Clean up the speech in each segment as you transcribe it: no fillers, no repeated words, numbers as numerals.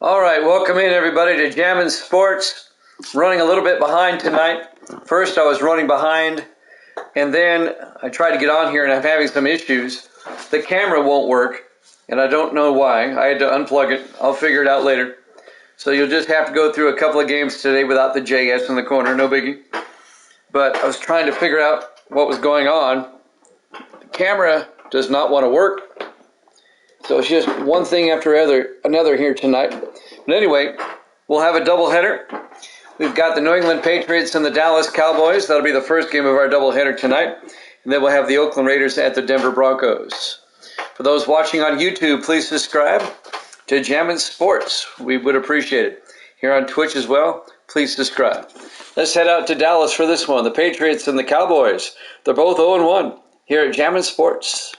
All right, welcome in everybody to Jammin' Sports. Running a little bit behind tonight. First I was running behind, and then I tried to get on here and I'm having some issues. The camera won't work, and I don't know why. I had to unplug it. I'll figure it out later. So you'll just have to go through a couple of games today without the JS in the corner, no biggie. But I was trying to figure out what was going on. The camera does not want to work. So it's just one thing after another here tonight. But anyway, we'll have a doubleheader. We've got the New England Patriots and the Dallas Cowboys. That'll be the first game of our doubleheader tonight. And then we'll have the Oakland Raiders at the Denver Broncos. For those watching on YouTube, please subscribe to Jammin' Sports. We would appreciate it. Here on Twitch as well, please subscribe. Let's head out to Dallas for this one. The Patriots and the Cowboys. They're both 0-1 here at Jammin' Sports.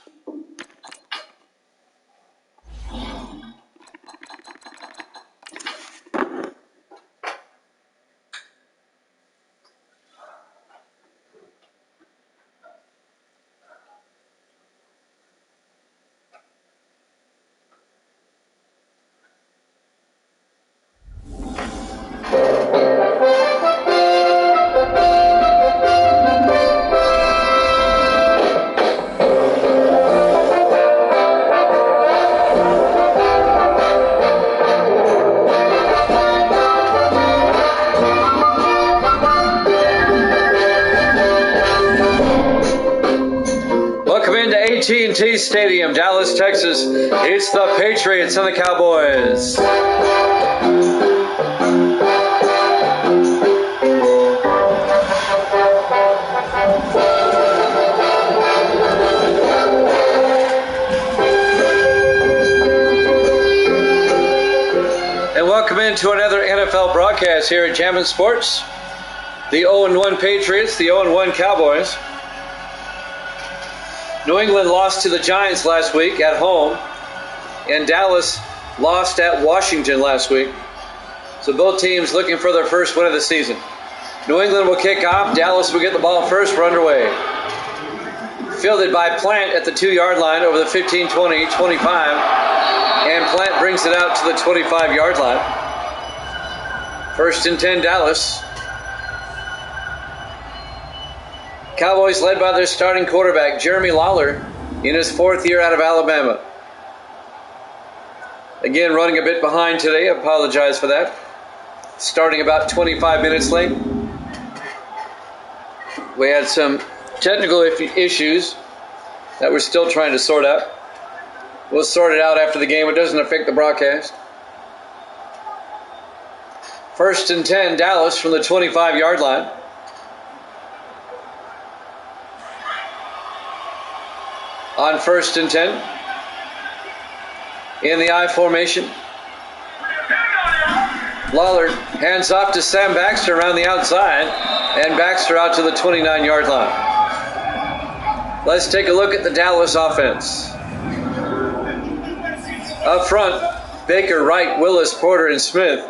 S32 Stadium, Dallas, Texas. It's the Patriots and the Cowboys. And welcome into another NFL broadcast here at Jammin' Sports. The 0-1 Patriots, the 0-1 Cowboys. New England lost to the Giants last week at home, and Dallas lost at Washington last week. So both teams looking for their first win of the season. New England will kick off. Dallas will get the ball first. We're underway. Fielded by Plant at the 2-yard line over the 15, 20, 25. And Plant brings it out to the 25-yard line. First and 10, Dallas. Cowboys led by their starting quarterback, Jeremy Lawler, in his 4th year out of Alabama. Again, running a bit behind today. I apologize for that. Starting about 25 minutes late. We had some technical issues that we're still trying to sort out. We'll sort it out after the game. It doesn't affect the broadcast. First and 10, Dallas from the 25-yard line. On first and 10, in the I formation. Lawler hands off to Sam Baxter around the outside, and Baxter out to the 29-yard line. Let's take a look at the Dallas offense. Up front, Baker, Wright, Willis, Porter, and Smith.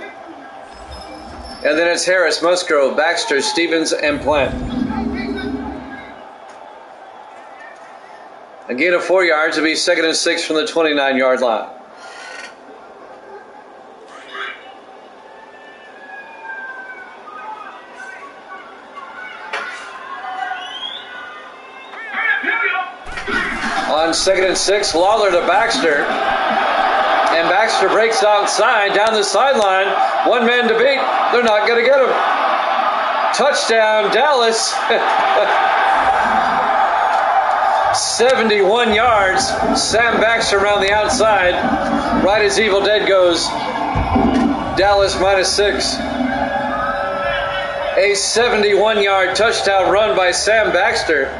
And then it's Harris, Musgrove, Baxter, Stevens, and Plant. A gain of 4 yards will be 2nd and 6 from the 29-yard line. On 2nd and 6, Lawler to Baxter. And Baxter breaks outside down the sideline. One man to beat. They're not going to get him. Touchdown, Dallas. 71 yards. Sam Baxter around the outside. Right as Evil Dead goes. Dallas -6. A 71-yard touchdown run by Sam Baxter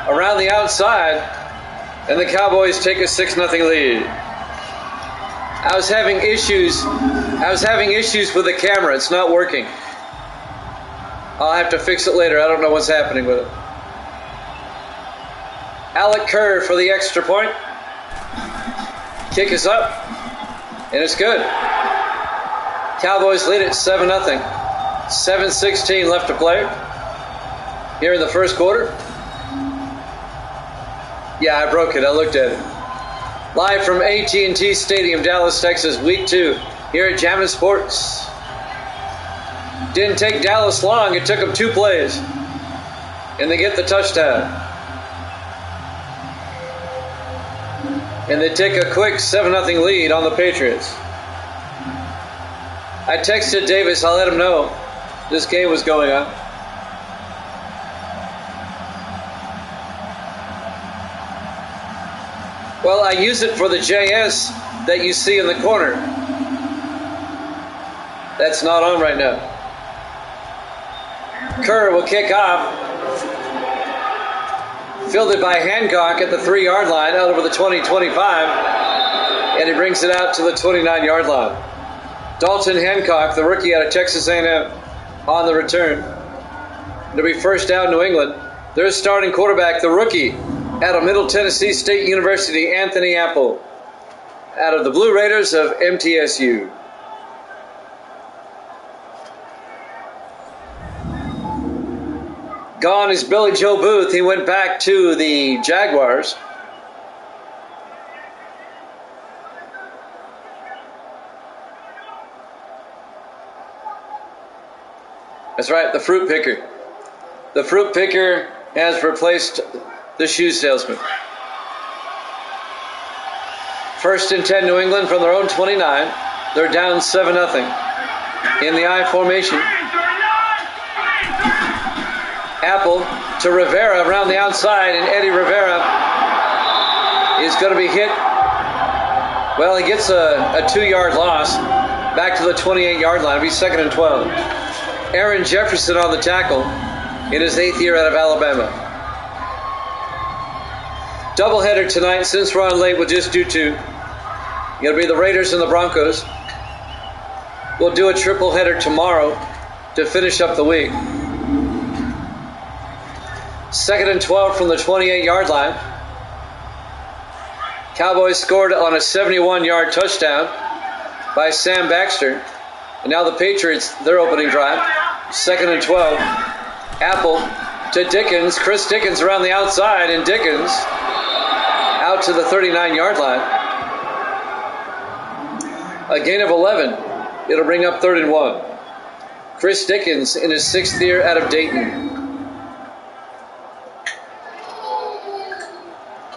around the outside. And the Cowboys take a 6-0 lead. I was having issues with the camera. It's not working. I'll have to fix it later. I don't know what's happening with it. Alec Kerr for the extra point. Kick is up, and it's good. Cowboys lead it 7-0. 7:16 left to play here in the first quarter. Yeah, I broke it. I looked at it. Live from AT&T Stadium, Dallas, Texas, Week 2 here at Jammin' Sports. Didn't take Dallas long. It took them 2 plays. And they get the touchdown. And they take a quick 7-0 lead on the Patriots. I texted Davis. I'll let him know this game was going on. Well, I use it for the JS that you see in the corner. That's not on right now. Kerr will kick off. Fielded by Hancock at the 3-yard line, out over the 20-25. And he brings it out to the 29-yard line. Dalton Hancock, the rookie out of Texas A&M, on the return. It'll be first down, New England. Their starting quarterback, the rookie out of Middle Tennessee State University, Anthony Apple, out of the Blue Raiders of MTSU. Gone is Billy Joe Booth. He went back to the Jaguars. That's right, the fruit picker. The fruit picker has replaced the shoe salesman. First and 10, New England from their own 29. They're down 7-0 in the I formation. Apple to Rivera around the outside, and Eddie Rivera is going to be hit. Well, he gets a 2-yard loss back to the 28-yard line. It'll be 2nd and 12. Aaron Jefferson on the tackle in his 8th year out of Alabama. Doubleheader tonight, since we're on late, we'll just do 2. It'll be the Raiders and the Broncos. We'll do a triple header tomorrow to finish up the week. 2nd and 12 from the 28-yard line. Cowboys scored on a 71-yard touchdown by Sam Baxter. And now the Patriots, their opening drive. 2nd and 12. Apple to Dickens. Chris Dickens around the outside, and Dickens out to the 39-yard line. A gain of 11. It'll bring up 3rd and 1. Chris Dickens in his 6th year out of Dayton.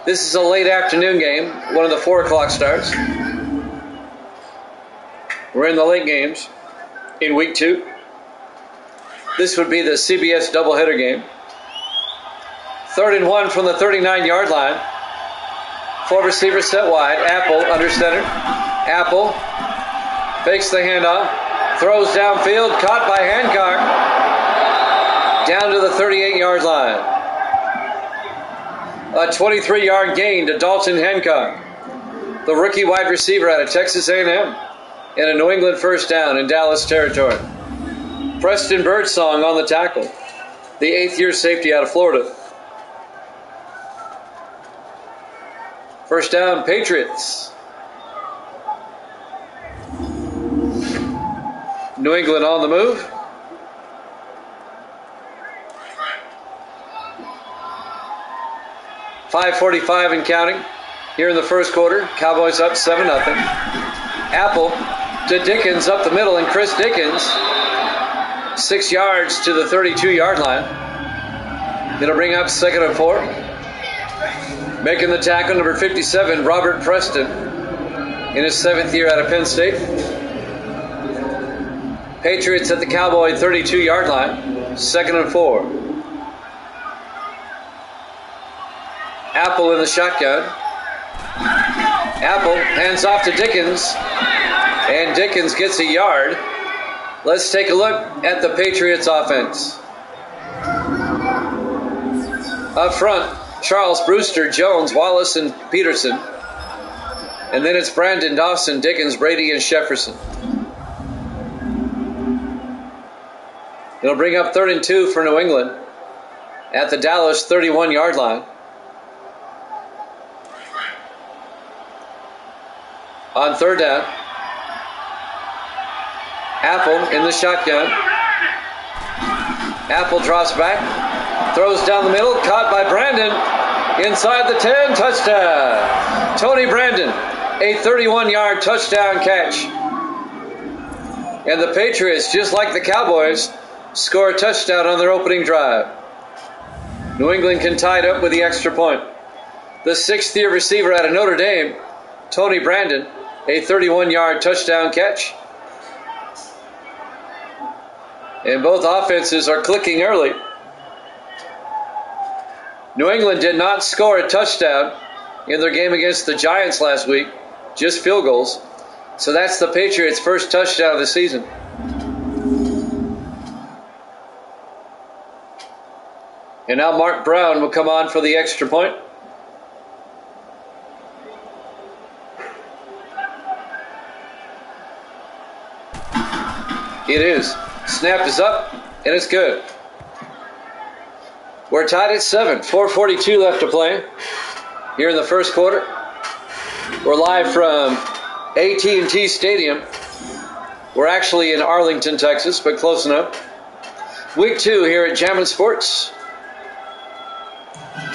This is a late afternoon game, one of the 4 o'clock starts. We're in the late games in week 2. This would be the CBS doubleheader game. 3rd and 1 from the 39-yard line. 4 receivers set wide. Apple under center. Apple fakes the handoff. Throws downfield. Caught by Hancock. Down to the 38-yard line. A 23-yard gain to Dalton Hancock, the rookie wide receiver out of Texas A&M, and a New England first down in Dallas territory. Preston Birdsong on the tackle, the 8th year safety out of Florida. First down, Patriots. New England on the move. .5:45 and counting here in the first quarter. Cowboys up 7-0. Apple to Dickens up the middle, and Chris Dickens 6 yards to the 32-yard line. It'll bring up 2nd and 4. Making the tackle, number 57, Robert Preston, in his 7th year out of Penn State. Patriots at the Cowboy 32-yard line. 2nd and 4. Apple in the shotgun. Apple hands off to Dickens, and Dickens gets a yard. Let's take a look at the Patriots offense. Up front, Charles, Brewster, Jones, Wallace, and Peterson. And then it's Brandon, Dawson, Dickens, Brady, and Jefferson. It'll bring up 3rd and 2 for New England at the Dallas 31-yard line. On 3rd down, Apple in the shotgun. Apple drops back, throws down the middle, caught by Brandon, inside the 10, touchdown. Tony Brandon, a 31-yard touchdown catch And the Patriots, just like the Cowboys, score a touchdown on their opening drive. New England can tie it up with the extra point. The sixth-year receiver out of Notre Dame, Tony Brandon, a 31-yard touchdown catch. And both offenses are clicking early. New England did not score a touchdown in their game against the Giants last week, just field goals. So that's the Patriots' first touchdown of the season. And now Mark Brown will come on for the extra point. It is. Snap is up, and it's good. We're tied at 7. 4:42 left to play here in the first quarter. We're live from AT&T Stadium. We're actually in Arlington, Texas, but close enough. Week 2 here at Jammin' Sports.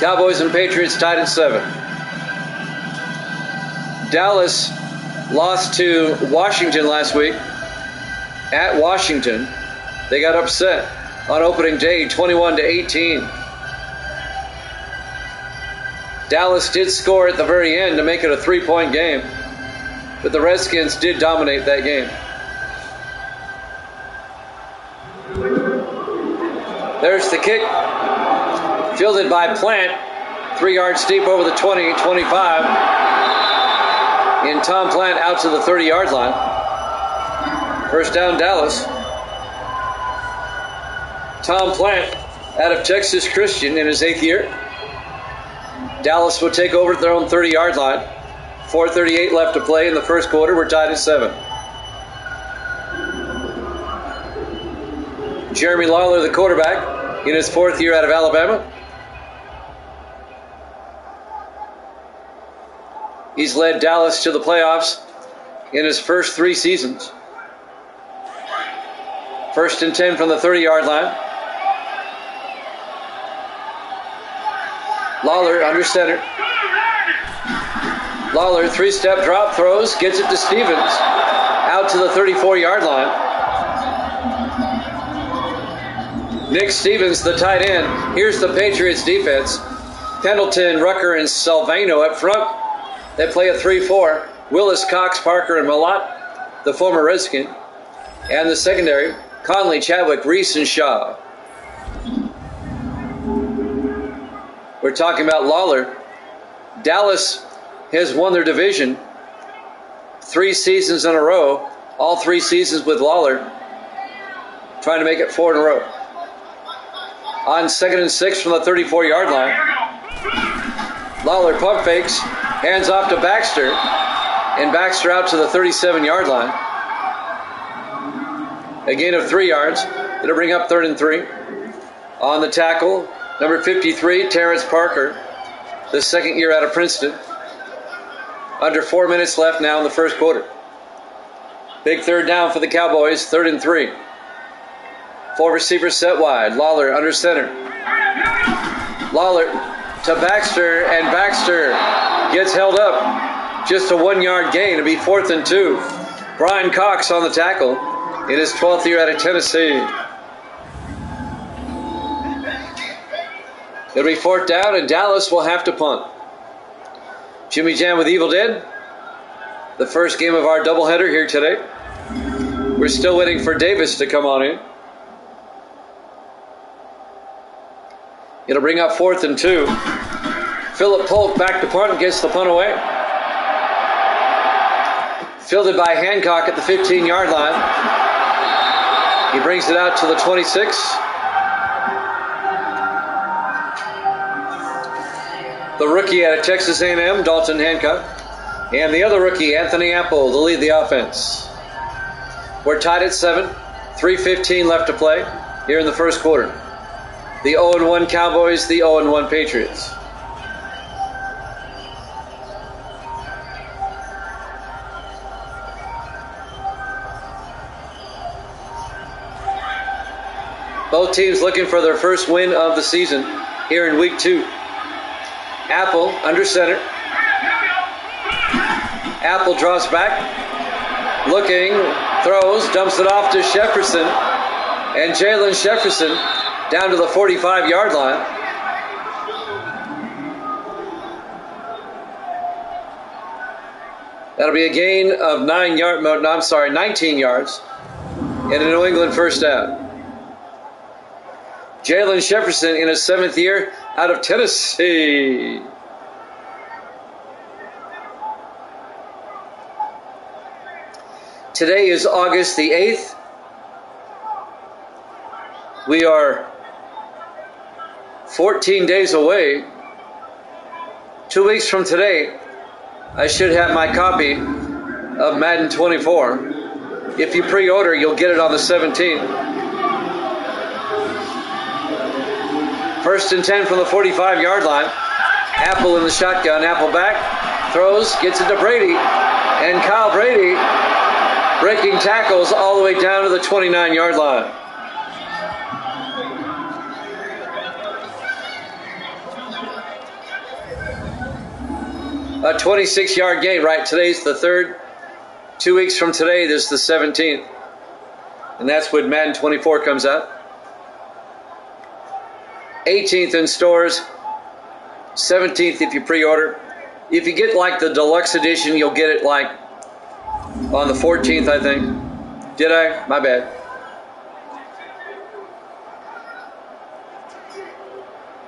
Cowboys and Patriots tied at 7. Dallas lost to Washington last week. At Washington, they got upset on opening day, 21-18. Dallas did score at the very end to make it a 3-point game, but the Redskins did dominate that game. There's the kick, fielded by Plant, 3 yards deep over the 20, 25. And Tom Plant out to the 30-yard line. First down, Dallas. Tom Plant out of Texas Christian in his 8th year. Dallas will take over at their own 30-yard line. 4:38 left to play in the first quarter. We're tied at 7. Jeremy Lawler, the quarterback, in his 4th year out of Alabama. He's led Dallas to the playoffs in his first 3 seasons. First and 10 from the 30-yard line. Lawler under center. Lawler, 3-step drop, throws, gets it to Stevens. Out to the 34-yard line. Nick Stevens, the tight end. Here's the Patriots defense. Pendleton, Rucker, and Salvano up front. They play a 3-4. Willis, Cox, Parker, and Malott, the former Redskin. And the secondary, Conley, Chadwick, Reese, and Shaw. We're talking about Lawler. Dallas has won their division 3 seasons in a row. All 3 seasons with Lawler. Trying to make it 4 in a row. On 2nd and 6 from the 34-yard line. Lawler pump fakes. Hands off to Baxter. And Baxter out to the 37-yard line. A gain of 3 yards. It'll bring up 3rd and 3. On the tackle, number 53, Terrence Parker, the 2nd year out of Princeton. Under 4 minutes left now in the first quarter. Big 3rd down for the Cowboys, 3rd and 3. 4 receivers set wide. Lawler under center. Lawler to Baxter, and Baxter gets held up. Just a 1-yard gain. It'll be 4th and 2. Brian Cox on the tackle. In his 12th year out of Tennessee. It'll be 4th down, and Dallas will have to punt. Jimmy Jam with Evil Dead. The first game of our doubleheader here today. We're still waiting for Davis to come on in. It'll bring up 4th and 2. Philip Polk back to punt, gets the punt away. Fielded by Hancock at the 15-yard line. He brings it out to the 26. The rookie out of Texas A&M, Dalton Hancock. And the other rookie, Anthony Apple, to lead the offense. We're tied at 7. 3:15 left to play here in the first quarter. The 0-1 Cowboys, the 0-1 Patriots. Both teams looking for their first win of the season here in week 2. Apple under center. Apple draws back. looking, throws, dumps it off to Jefferson, and Jalen Jefferson down to the 45-yard line. That'll be a gain of 19 yards, and a New England first down. Jalen Jefferson in his 7th year out of Tennessee. Today is August the 8th. We are 14 days away. 2 weeks from today, I should have my copy of Madden 24. If you pre-order, you'll get it on the 17th. First and 10 from the 45-yard line. Apple in the shotgun. Apple back. Throws. Gets it to Brady. And Kyle Brady breaking tackles all the way down to the 29-yard line. A 26-yard gain, right? Today's the 3rd. 2 weeks from today, this is the 17th. And that's when Madden 24 comes out. 18th in stores, 17th if you pre-order. If you get like the deluxe edition, you'll get it like on the 14th, I think. Did I? My bad.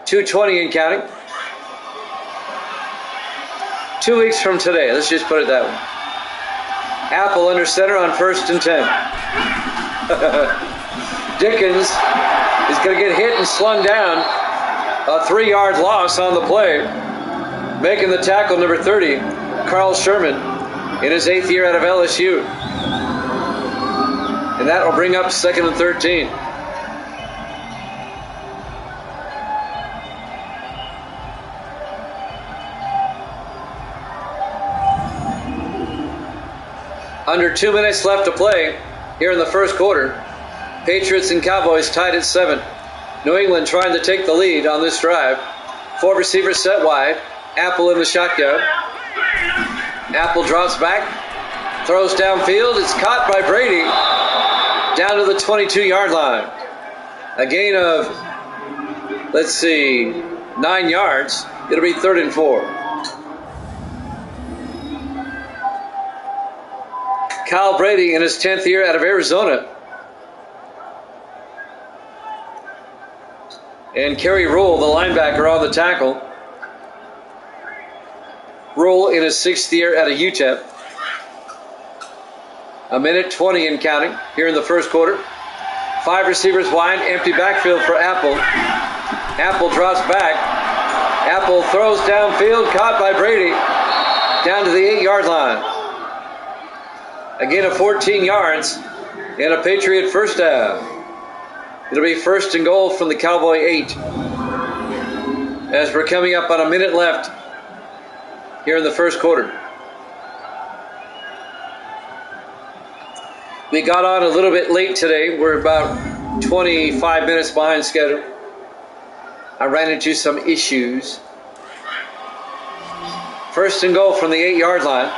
$2.20 and counting. 2 weeks from today, let's just put it that way. Apple under center on 1st and 10. Dickens is going to get hit and slung down. A 3-yard loss on the play. Making the tackle, number 30, Carl Sherman, in his 8th year out of LSU. And that will bring up 2nd and 13. Under 2 minutes left to play here in the first quarter. Patriots and Cowboys tied at 7. New England trying to take the lead on this drive. 4 receivers set wide. Apple in the shotgun. Apple drops back. Throws downfield. It's caught by Brady. Down to the 22-yard line. A gain of, 9 yards. It'll be 3rd and 4. Kyle Brady in his 10th year out of Arizona. And Kerry Rule, the linebacker, on the tackle. Rule in his 6th year out of UTEP. A minute 20 and counting here in the first quarter. 5 receivers wide, empty backfield for Apple. Apple drops back. Apple throws downfield, caught by Brady. Down to the 8-yard line. A gain of 14 yards and a Patriot first down. It'll be 1st and goal from the Cowboy 8. As we're coming up on a minute left here in the first quarter. We got on a little bit late today. We're about 25 minutes behind schedule. I ran into some issues. 1st and goal from the 8-yard line.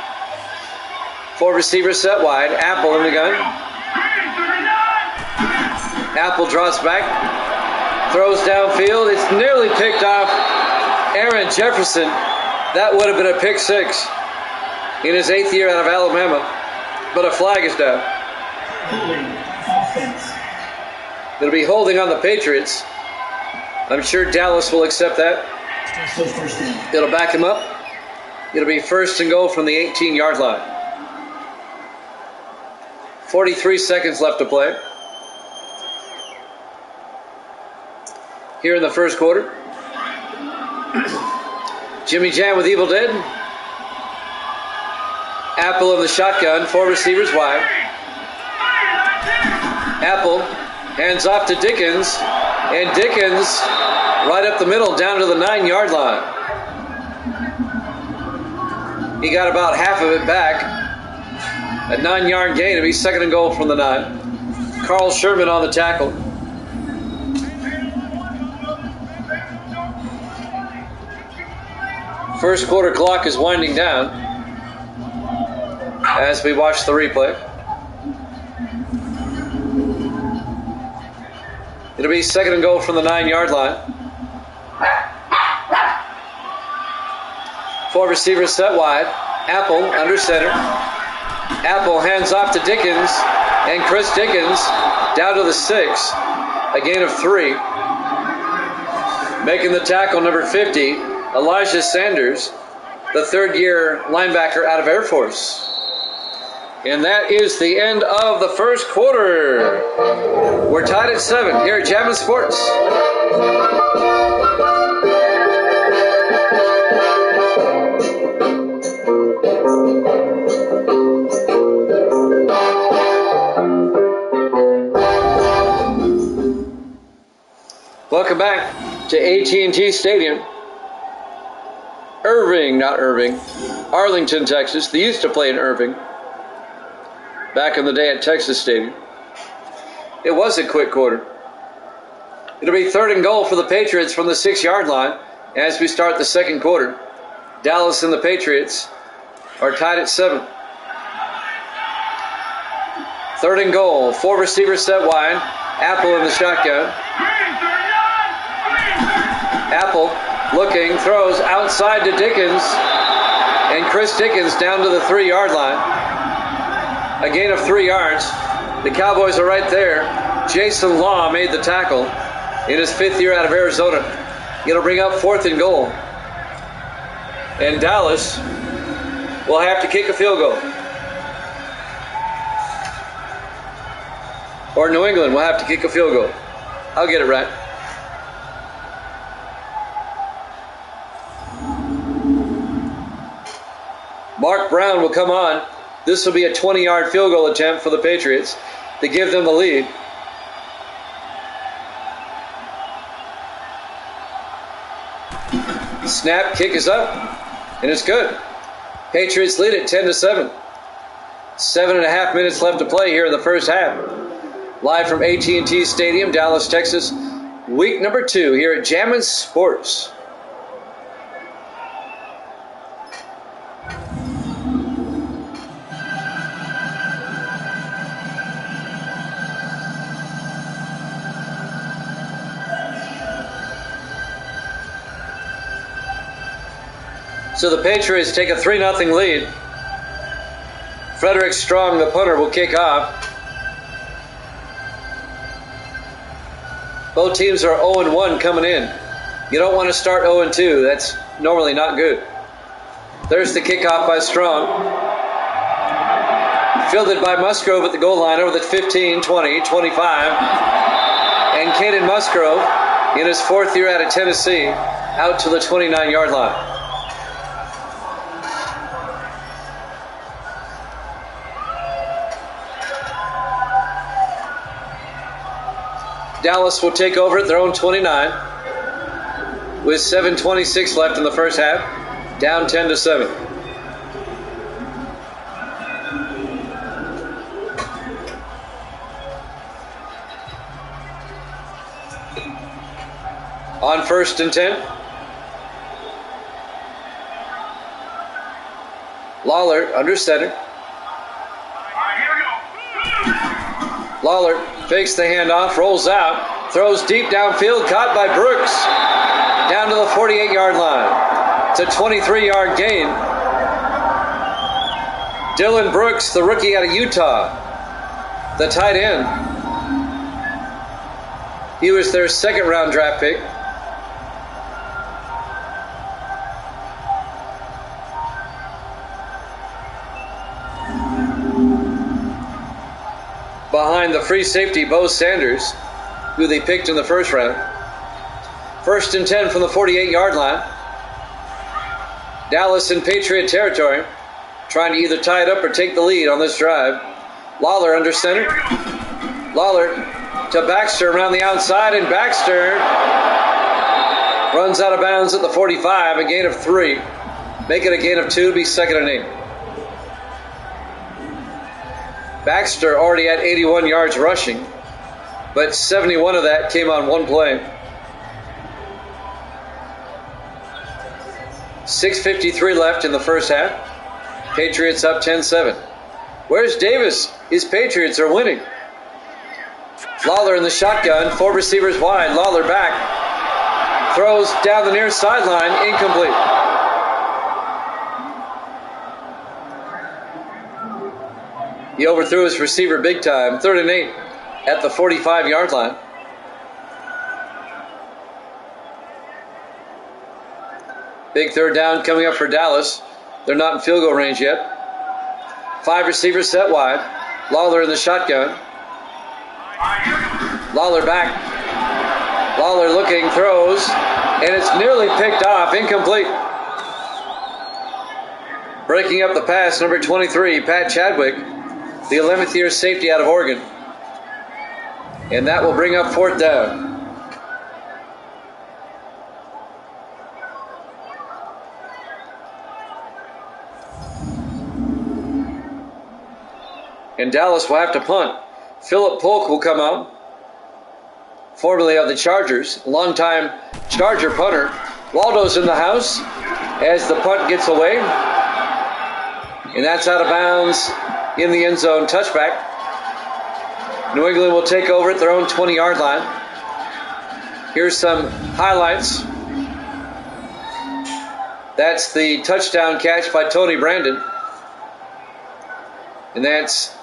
4 receivers set wide. Apple in the gun. Apple drops back. Throws downfield. It's nearly picked off Aaron Jefferson. That would have been a pick 6 in his 8th year out of Alabama. But a flag is down. It'll be holding on the Patriots. I'm sure Dallas will accept that. It'll back him up. It'll be 1st and goal from the 18-yard line. 43 seconds left to play here in the first quarter. Jimmy Jam with Evil Dead. Apple in the shotgun. 4 receivers wide. Apple hands off to Dickens. And Dickens right up the middle down to the 9-yard line. He got about half of it back. A 9-yard gain. It'll be 2nd and goal from the 9. Carl Sherman on the tackle. First quarter clock is winding down. as we watch the replay. It'll be 2nd and goal from the 9-yard line. 4 receivers set wide. Apple under center. Apple hands off to Dickens, and Chris Dickens down to the 6. A gain of 3. Making the tackle, number 50, Elijah Sanders, the 3rd-year linebacker out of Air Force. And that is the end of the first quarter. We're tied at 7 here at Jammin' Sports. Welcome back to AT&T Stadium. Arlington, Texas. They used to play in Irving back in the day at Texas Stadium. It was a quick quarter. It'll be 3rd and goal for the Patriots from the 6-yard line as we start the second quarter. Dallas and the Patriots are tied at 7. 3rd and goal. 4 receivers set wide. Apple in the shotgun. Apple looking, throws outside to Dickens, and Chris Dickens down to the 3-yard line. A gain of 3 yards. The Cowboys are right there. Jason Law made the tackle in his 5th year out of Arizona. It'll bring up 4th and goal. And Dallas will have to kick a field goal. Or New England will have to kick a field goal. I'll get it right. Mark Brown will come on. This will be a 20-yard field goal attempt for the Patriots to give them the lead. Snap, kick is up, and it's good. Patriots lead it 10-7. 7.5 minutes left to play here in the first half. Live from AT&T Stadium, Dallas, Texas. Week number 2 here at Jammin' Sports. So the Patriots take a 3-0 lead. Frederick Strong, the punter, will kick off. Both teams are 0-1 coming in. You don't want to start 0-2. That's normally not good. There's the kickoff by Strong. Fielded by Musgrove at the goal line over the 15, 20, 25. And Caden Musgrove, in his 4th year out of Tennessee, out to the 29-yard line. Dallas will take over at their own 29 with 7:26 left in the first half, down 10-7. On 1st and 10, Lawler under center. Lawler fakes the handoff, rolls out, throws deep downfield, caught by Brooks, down to the 48-yard line. It's a 23-yard gain. Dylan Brooks, the rookie out of Utah, the tight end. He was their 2nd-round draft pick. Behind the free safety, Bo Sanders, who they picked in the 1st round. 1st and 10 from the 48-yard line. Dallas in Patriot territory, trying to either tie it up or take the lead on this drive. Lawler under center. Lawler to Baxter around the outside, and Baxter runs out of bounds at the 45, a gain of 3. Make it a gain of 2, be 2nd and 8. Baxter already had 81 yards rushing, but 71 of that came on one play. 6:53 left in the first half. Patriots up 10-7. Where's Davis? His Patriots are winning. Lawler in the shotgun. 4 receivers wide. Lawler back. Throws down the near sideline. Incomplete. He overthrew his receiver big time. 3rd and 8 at the 45-yard line. Big 3rd down coming up for Dallas. They're not in field goal range yet. 5 receivers set wide. Lawler in the shotgun. Lawler back. Lawler looking, throws, and it's nearly picked off. Incomplete. Breaking up the pass, number 23, Pat Chadwick, the 11th year safety out of Oregon. And that will bring up 4th down. And Dallas will have to punt. Philip Polk will come out, formerly of the Chargers, longtime Charger punter. Waldo's in the house as the punt gets away. And that's out of bounds in the end zone, touchback. New England will take over at their own 20-yard line. Here's some highlights. That's the touchdown catch by Tony Brandon. And that's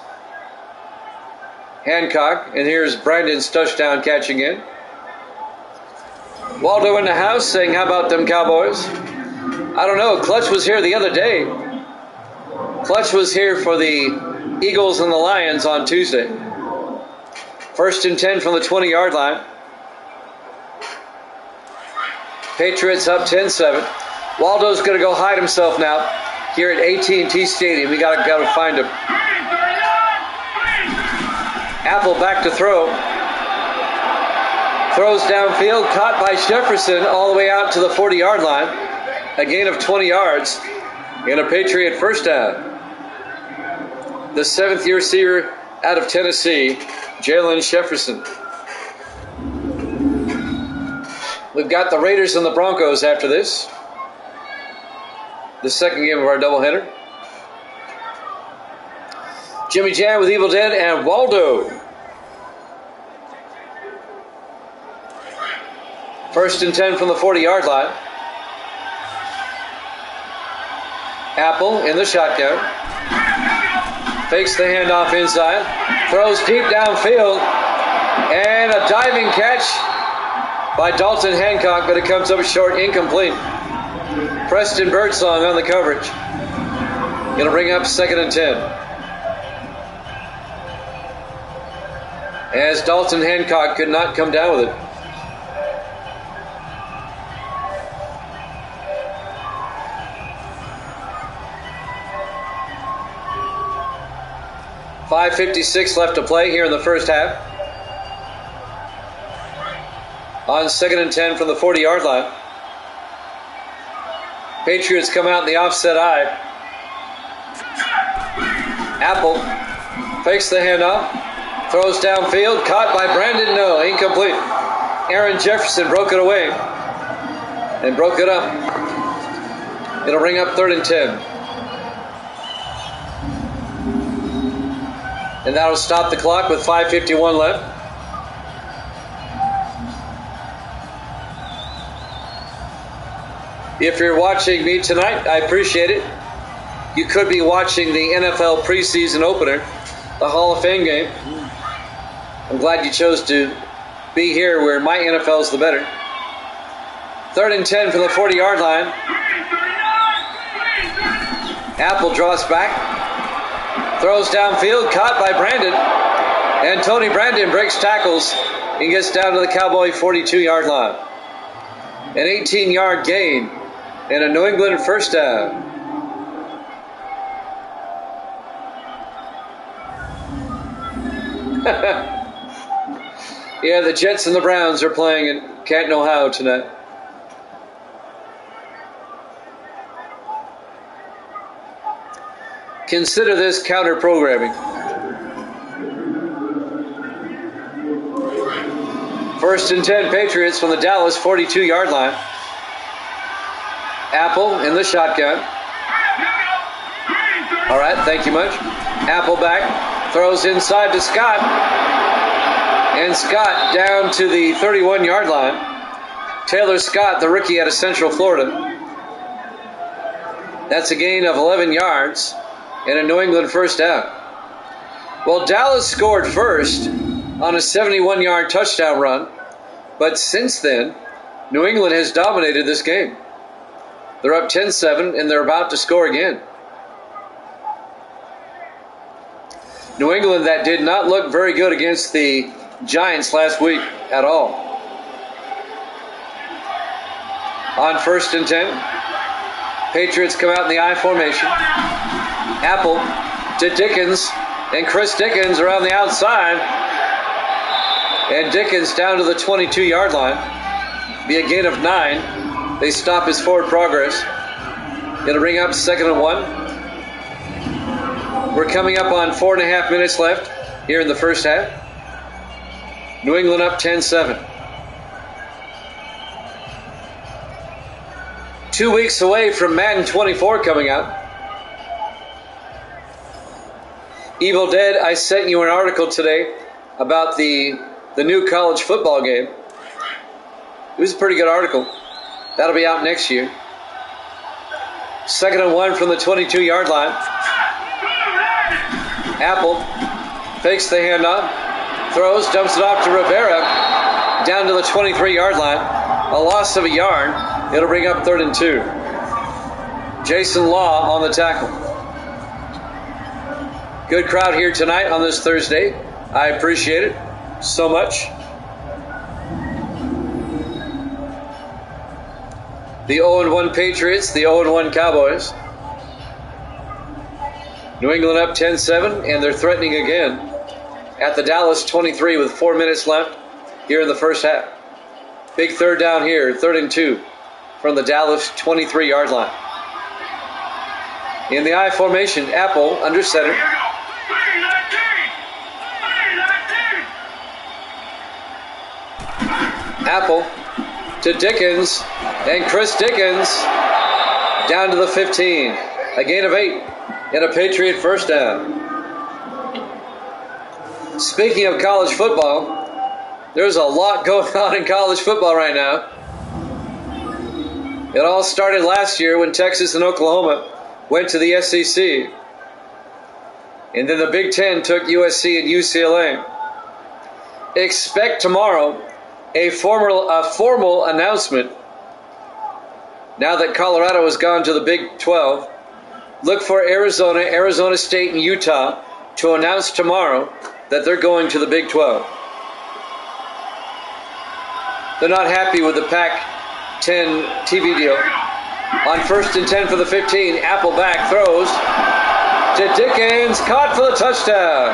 Hancock, and here's Brandon's touchdown catch again. Waldo in the house saying, how about them Cowboys? I don't know, Clutch was here the other day. Clutch was here for the Eagles and the Lions on Tuesday. 1st and 10 from the 20-yard line. Patriots up 10-7. Waldo's going to go hide himself now here at AT&T Stadium. We got to find him. Apple back to throw. Throws downfield, caught by Jefferson all the way out to the 40-yard line. A gain of 20 yards and a Patriot first down. The 7th year receiver out of Tennessee, Jalen Jefferson. We've got the Raiders and the Broncos after this. The second game of our doubleheader. Jimmy Jam with Evil Dead and Waldo. 1st and 10 from the 40-yard line. Apple in the shotgun. Fakes the handoff inside. Throws deep downfield. And a diving catch by Dalton Hancock, but it comes up short, incomplete. Preston Birdsong on the coverage. It'll bring up 2nd and 10. As Dalton Hancock could not come down with it. .556 left to play here in the first half. On 2nd and 10 from the 40-yard line. Patriots come out in the offset eye. Apple fakes the handoff. Throws downfield, caught by Brandon, no, incomplete. Aaron Jefferson broke it away and broke it up. It'll bring up 3rd and 10. And that'll stop the clock with 5:51 left. If you're watching me tonight, I appreciate it. You could be watching the NFL preseason opener, the Hall of Fame game. I'm glad you chose to be here where my NFL's the better. 3rd and 10 from the 40-yard line. Apple draws back. Throws downfield, caught by Brandon. And Tony Brandon breaks tackles. He gets down to the Cowboy 42-yard line. An 18-yard gain and a New England first down. Yeah, the Jets and the Browns are playing in Canton, Ohio tonight. Consider this counter programming. 1st and 10 Patriots from the Dallas 42-yard line. Apple in the shotgun. All right, thank you much. Appleback throws inside to Scott. And Scott down to the 31-yard line. Taylor Scott, the rookie out of Central Florida. That's a gain of 11 yards and a New England first down. Well, Dallas scored first on a 71-yard touchdown run, but since then, New England has dominated this game. They're up 10-7, and they're about to score again. New England, that did not look very good against the Giants last week at all. On 1st and 10, Patriots come out in the I formation. Apple to Dickens, and Chris Dickens around the outside. And Dickens down to the 22-yard line. Be a gain of 9. They stop his forward progress. It'll bring up 2nd and 1. We're coming up on 4.5 minutes left here in the first half. New England up 10-7. 2 weeks away from Madden 24 coming out. Evil Dead, I sent you an article today about the new college football game. It was a pretty good article. That'll be out next year. 2nd and 1 from the 22-yard line. Apple fakes the handoff, throws, dumps it off to Rivera, down to the 23-yard line. A loss of a yard. It'll bring up 3rd and 2. Jason Law on the tackle. Good crowd here tonight on this Thursday. I appreciate it so much. The 0-1 Patriots, the 0-1 Cowboys. New England up 10-7, and they're threatening again at the Dallas 23 with 4 minutes left here in the first half. Big third down here, 3rd and 2 from the Dallas 23-yard line. In the I formation, Apple under center. Apple to Dickens, and Chris Dickens down to the 15. A gain of 8 and a Patriot first down. Speaking of college football, there's a lot going on in college football right now. It all started last year when Texas and Oklahoma went to the SEC. And then the Big Ten took USC and UCLA. Expect tomorrow a formal announcement. Now that Colorado has gone to the Big 12, look for Arizona, Arizona State, and Utah to announce tomorrow that they're going to the Big 12. They're not happy with the Pac-10 TV deal. On 1st and 10 for the 15, Appleback throws to Dickens, caught for the touchdown.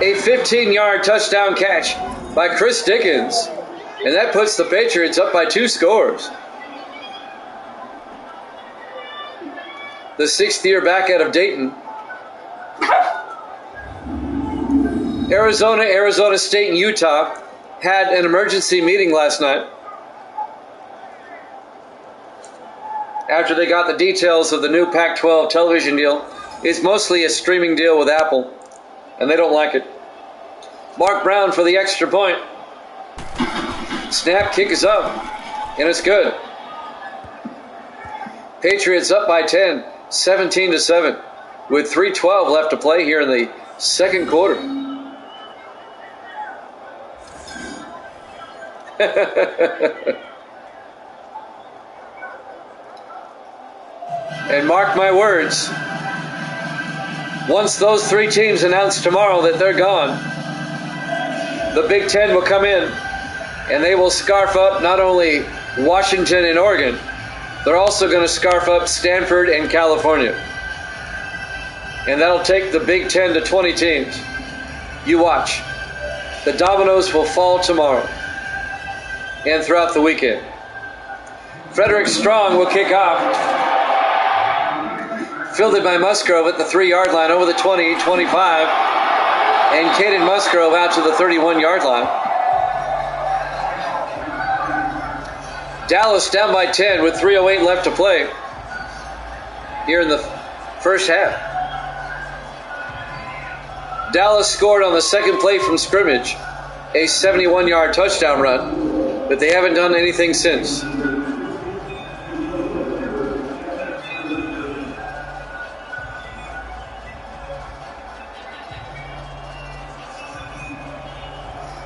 A 15-yard touchdown catch by Chris Dickens, and that puts the Patriots up by 2 scores. The 6th-year back out of Dayton. Arizona, Arizona State, and Utah had an emergency meeting last night after they got the details of the new Pac-12 television deal. It's mostly a streaming deal with Apple, and they don't like it. Mark Brown for the extra point. Snap, kick is up, and it's good. Patriots up by 10, 17-7, with 3:12 left to play here in the second quarter. And mark my words, once those 3 teams announce tomorrow that they're gone, the Big Ten will come in and they will scarf up not only Washington and Oregon, they're also going to scarf up Stanford and California. And that'll take the Big Ten to 20 teams. You watch. The dominoes will fall tomorrow and throughout the weekend. Frederick Strong will kick off. Fielded by Musgrove at the 3-yard line over the 20, 25. And Caden Musgrove out to the 31-yard line. Dallas down by 10 with 3:08 left to play here in the first half. Dallas scored on the second play from scrimmage, a 71-yard touchdown run, but they haven't done anything since.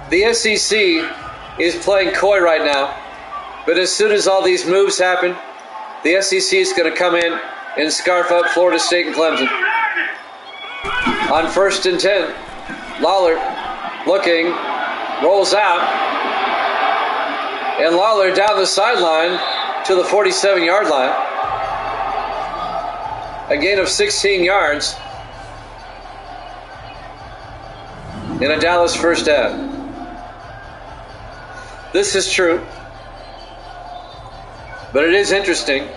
The SEC is playing coy right now, but as soon as all these moves happen, the SEC is going to come in and scarf up Florida State and Clemson. On 1st and 10, Lawler looking, rolls out, and Lawler down the sideline to the 47-yard line. A gain of 16 yards and a Dallas first down. This is true, but it is interesting.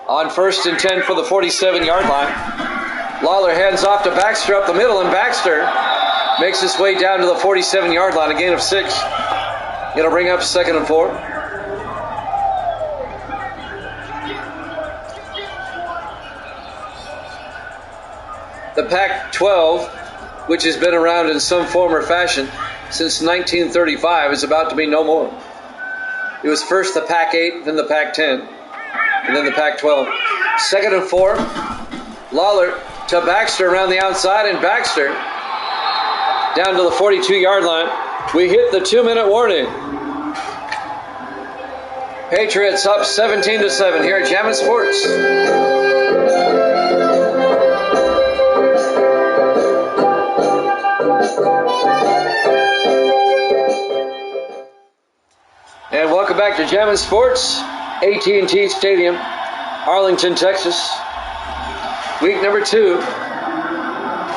On 1st and 10 for the 47-yard line, Lawler hands off to Baxter up the middle, and Baxter makes his way down to the 47-yard line, a gain of 6. It'll bring up 2nd and 4. The Pac-12, which has been around in some form or fashion since 1935, is about to be no more. It was first the Pac-8, then the Pac-10, and then the Pac-12. 2nd and 4. Lawler to Baxter around the outside, and Baxter down to the 42-yard line. We hit the 2-minute warning. Patriots up 17-7 here at Jammin' Sports. And welcome back to Jammin' Sports, AT&T Stadium, Arlington, Texas. Week number 2.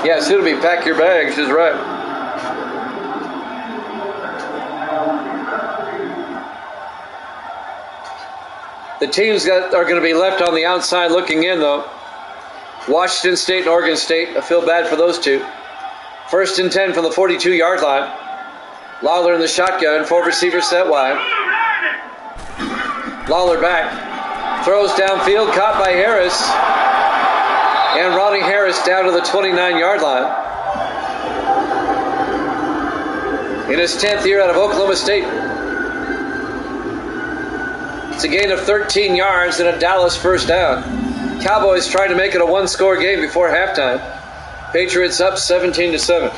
Yes, it'll be pack your bags, is right. The teams that are going to be left on the outside looking in, though, Washington State and Oregon State. I feel bad for those two. 1st and 10 from the 42-yard line. Lawler in the shotgun, 4 receivers set wide. Lawler back, throws downfield, caught by Harris, and Ronnie Harris down to the 29-yard line. In his 10th year out of Oklahoma State. It's a gain of 13 yards and a Dallas first down. Cowboys trying to make it a one-score game before halftime. Patriots up 17-7.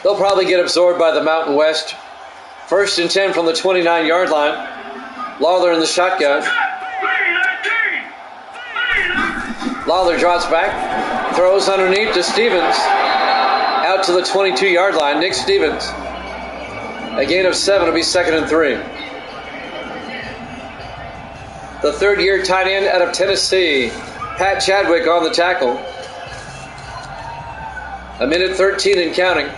They'll probably get absorbed by the Mountain West. 1st and 10 from the 29-yard line. Lawler in the shotgun. Lawler drops back, throws underneath to Stevens. Out to the 22-yard line, Nick Stevens. A gain of 7 will be 2nd and 3. The third-year tight end out of Tennessee, Pat Chadwick on the tackle. 1:13 and counting.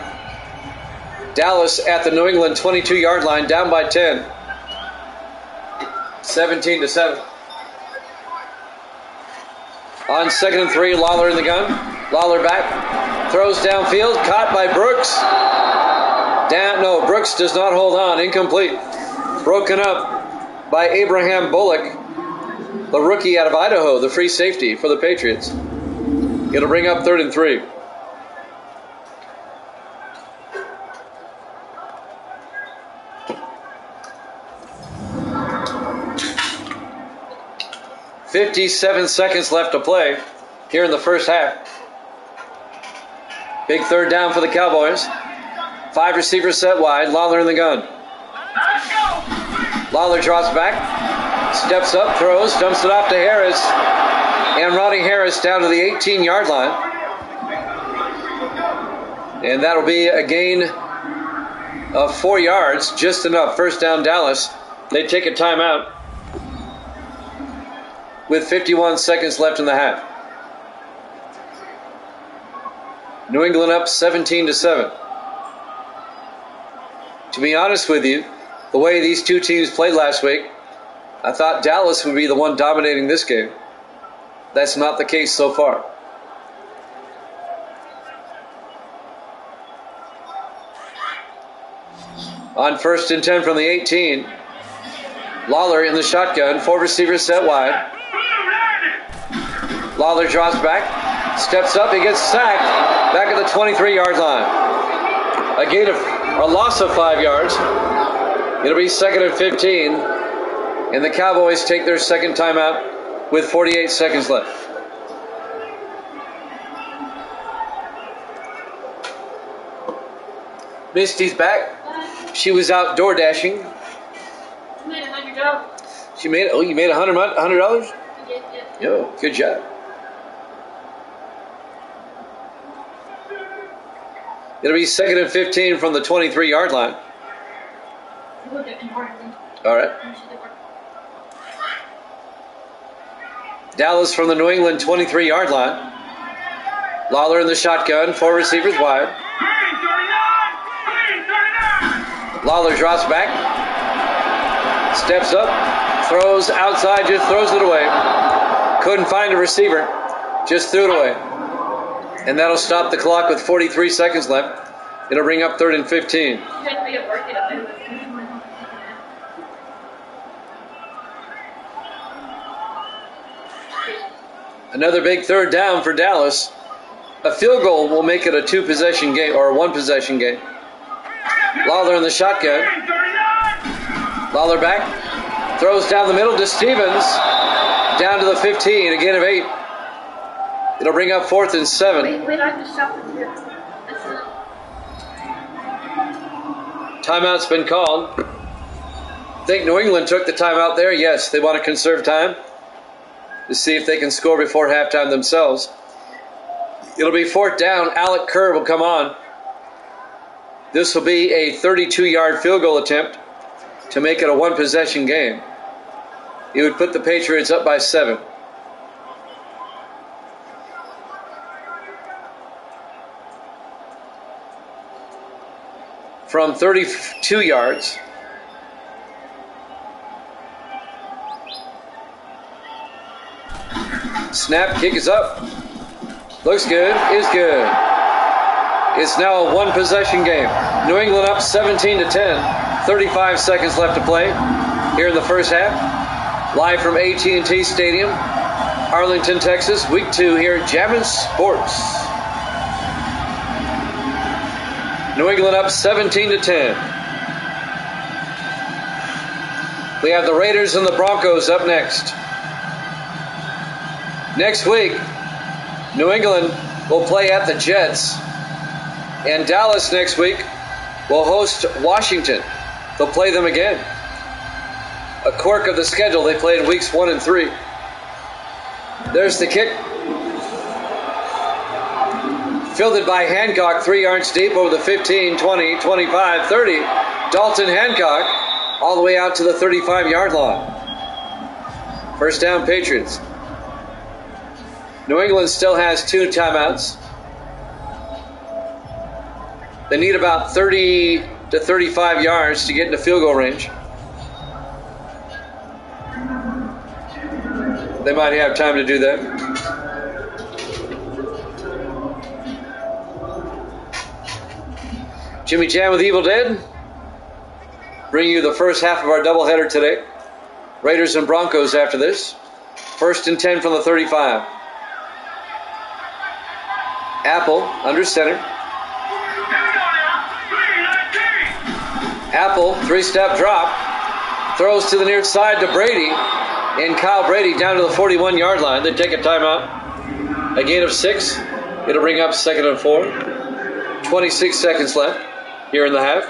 Dallas at the New England 22-yard line, down by 10. 17-7. On 2nd and 3, Lawler in the gun. Lawler back, throws downfield, caught by Brooks. Brooks does not hold on, incomplete. Broken up by Abraham Bullock, the rookie out of Idaho, the free safety for the Patriots. It'll bring up 3rd and 3. .57 seconds left to play here in the first half. Big third down for the Cowboys. 5 receivers set wide. Lawler in the gun. Lawler drops back, steps up, throws, dumps it off to Harris. And Ronnie Harris down to the 18-yard line. And that'll be a gain of 4 yards, just enough. First down, Dallas. They take a timeout with 51 seconds left in the half. New England up 17-7. To be honest with you, the way these two teams played last week, I thought Dallas would be the one dominating this game. That's not the case so far. On 1st and 10 from the 18, Lawler in the shotgun, 4 receivers set wide. Lawler drops back, steps up, he gets sacked, back at the 23-yard line. A loss of 5 yards. It'll be 2nd and 15, and the Cowboys take their second timeout with 48 seconds left. Misty's back. She was out door dashing. She made $100. You made $100? Yeah. Yo, good job. It'll be 2nd and 15 from the 23-yard line. All right. Dallas from the New England 23-yard line. Lawler in the shotgun, 4 receivers wide. Lawler drops back, steps up, throws outside, just throws it away. Couldn't find a receiver, just threw it away. And that'll stop the clock with 43 seconds left. It'll bring up 3rd and 15. Another big 3rd down for Dallas. A field goal will make it a 2-possession game or a 1-possession game. Lawler in the shotgun. Lawler back. Throws down the middle to Stevens. Down to the 15. A gain of 8. It'll bring up 4th and 7. Wait, I have to stop with you. Timeout's been called. I think New England took the timeout there. Yes, they want to conserve time to see if they can score before halftime themselves. It'll be 4th down. Alec Kerr will come on. This will be a 32-yard field goal attempt to make it a 1-possession game. It would put the Patriots up by 7. From 32 yards. Snap, kick is up. Looks good, is good. It's now a 1-possession game. New England up 17-10. 35 seconds left to play here in the first half. Live from AT&T Stadium, Arlington, Texas. Week 2 here at Jammin' Sports. New England up 17-10. We have the Raiders and the Broncos up next. Next week, New England will play at the Jets. And Dallas next week will host Washington. They'll play them again. A quirk of the schedule. They played weeks 1 and 3. There's the kick. Fielded by Hancock, 3 yards deep over the 15, 20, 25, 30. Dalton Hancock all the way out to the 35-yard line. First down, Patriots. New England still has 2 timeouts. They need about 30 to 35 yards to get into field goal range. They might have time to do that. Jimmy Jam with Evil Dead. Bring you the first half of our doubleheader today. Raiders and Broncos after this. 1st and 10 from the 35. Apple under center. Apple, 3-step drop. Throws to the near side to Brady. And Kyle Brady down to the 41-yard line. They take a timeout. A gain of 6. It'll bring up 2nd and 4. 26 seconds left here in the half.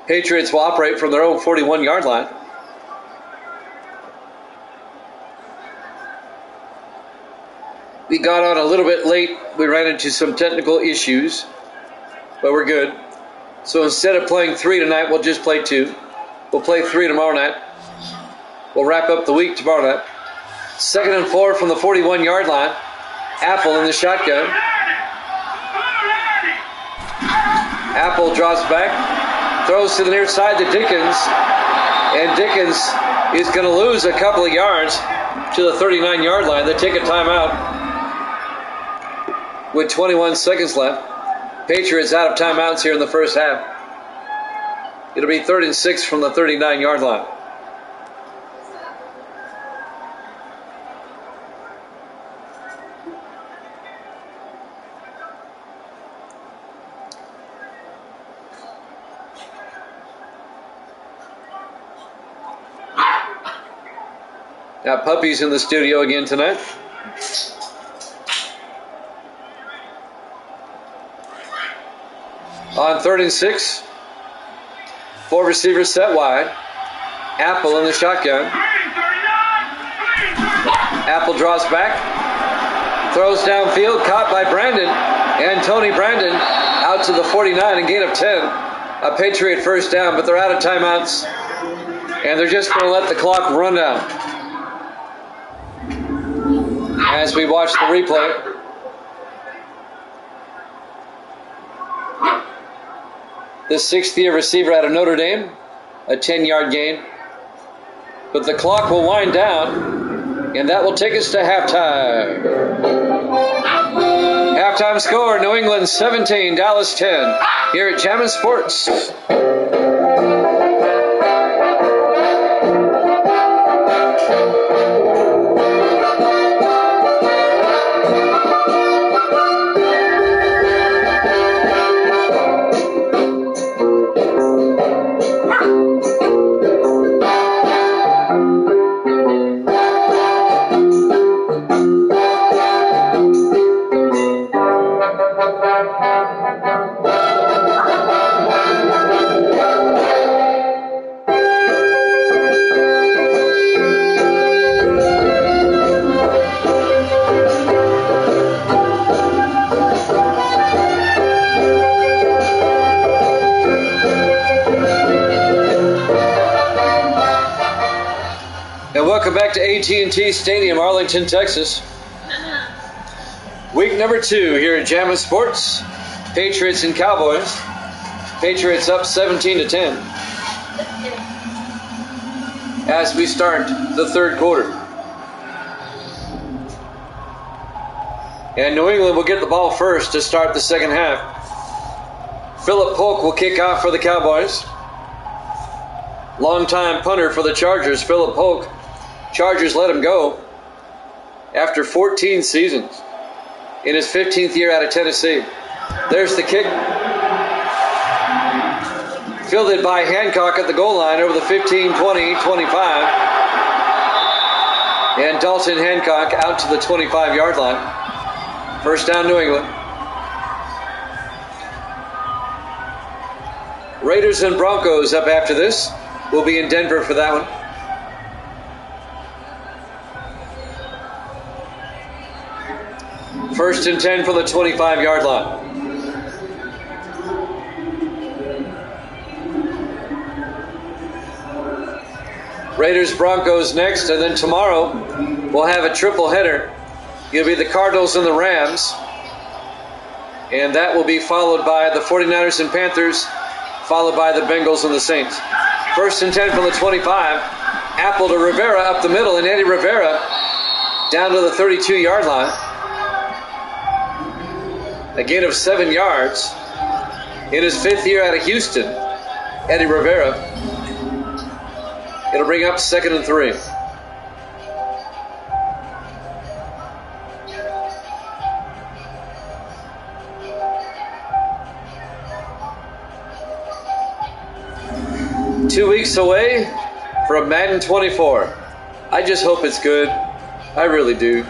Patriots will operate from their own 41-yard line. We got on a little bit late. We ran into some technical issues, but we're good. So instead of playing 3 tonight, we'll just play 2. We'll play 3 tomorrow night. We'll wrap up the week tomorrow night. 2nd and 4 from the 41-yard line. Apple in the shotgun. Apple drops back, throws to the near side to Dickens, and Dickens is going to lose a couple of yards to the 39-yard line. They take a timeout with 21 seconds left. Patriots out of timeouts here in the first half. It'll be 3rd and 6 from the 39-yard line. Got puppies in the studio again tonight. On 3rd and 6, 4 receivers set wide. Apple in the shotgun. Apple draws back, throws downfield, caught by Brandon, and Tony Brandon out to the 49 and gain of 10. A Patriot first down, but they're out of timeouts, and they're just going to let the clock run down. As we watch the replay, the 6th-year receiver out of Notre Dame, a 10-yard gain. But the clock will wind down, and that will take us to halftime. Halftime score, New England 17, Dallas 10, here at Jammin' Sports. Welcome back to AT&T Stadium, Arlington, Texas. Week number 2 here at Jammin' Sports. Patriots and Cowboys. Patriots up 17-10 as we start the 3rd quarter. And New England will get the ball first to start the 2nd half. Philip Polk will kick off for the Cowboys. Longtime punter for the Chargers, Philip Polk. Chargers let him go after 14 seasons in his 15th year out of Tennessee. There's the kick. Fielded by Hancock at the goal line over the 15, 20, 25. And Dalton Hancock out to the 25-yard line. First down, New England. Raiders and Broncos up after this. We'll be in Denver for that one. First and 10 from the 25-yard line. Raiders, Broncos next, and then tomorrow we'll have a triple header. It'll be the Cardinals and the Rams, and that will be followed by the 49ers and Panthers, followed by the Bengals and the Saints. First and 10 from the 25. Apple to Rivera up the middle, and Eddie Rivera down to the 32-yard line. A gain of 7 yards in his 5th year out of Houston, Eddie Rivera. It'll bring up 2nd and 3. Two weeks away from Madden 24. I just hope it's good. I really do.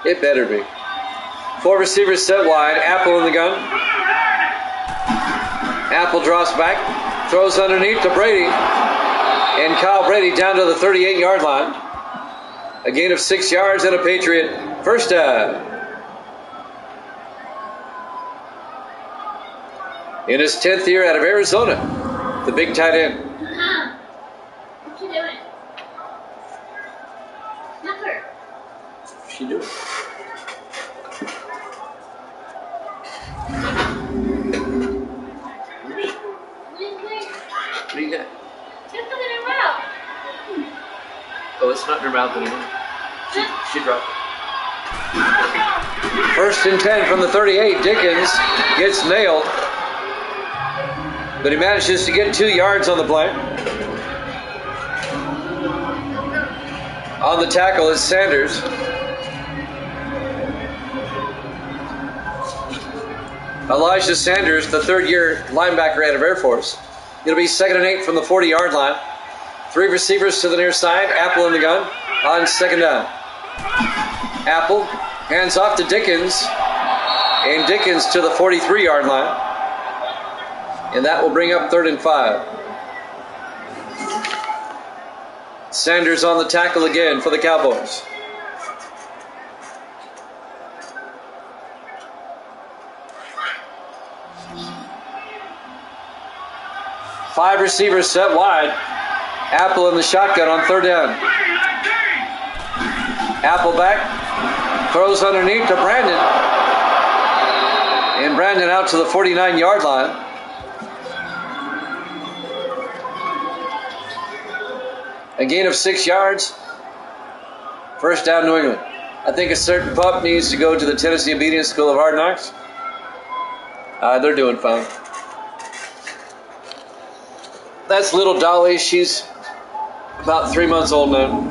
It better be. 4 receivers set wide. Apple in the gun. Apple drops back. Throws underneath to Brady. And Kyle Brady down to the 38-yard line. A gain of 6 yards and a Patriot first down. In his 10th year out of Arizona, the big tight end. What you doing? Snapper. she doing? What do you got? Just look at her mouth. Oh, it's not in her mouth anymore. She dropped it. First and 10 from the 38. Dickens gets nailed, but he manages to get 2 yards on the play. On the tackle is Sanders. Elijah Sanders, the third-year linebacker out of Air Force. It'll be 2nd and 8 from the 40-yard line. 3 receivers to the near side. Apple in the gun on 2nd down. Apple hands off to Dickens, and Dickens to the 43-yard line. And that will bring up 3rd and 5. Sanders on the tackle again for the Cowboys. Five receivers set wide. Apple in the shotgun on 3rd down. Apple back, throws underneath to Brandon. And Brandon out to the 49-yard line. A gain of 6 yards. First down, New England. I think a certain pup needs to go to the Tennessee Obedience School of Hard Knocks. They're doing fine. That's little Dolly. She's about 3 months old now.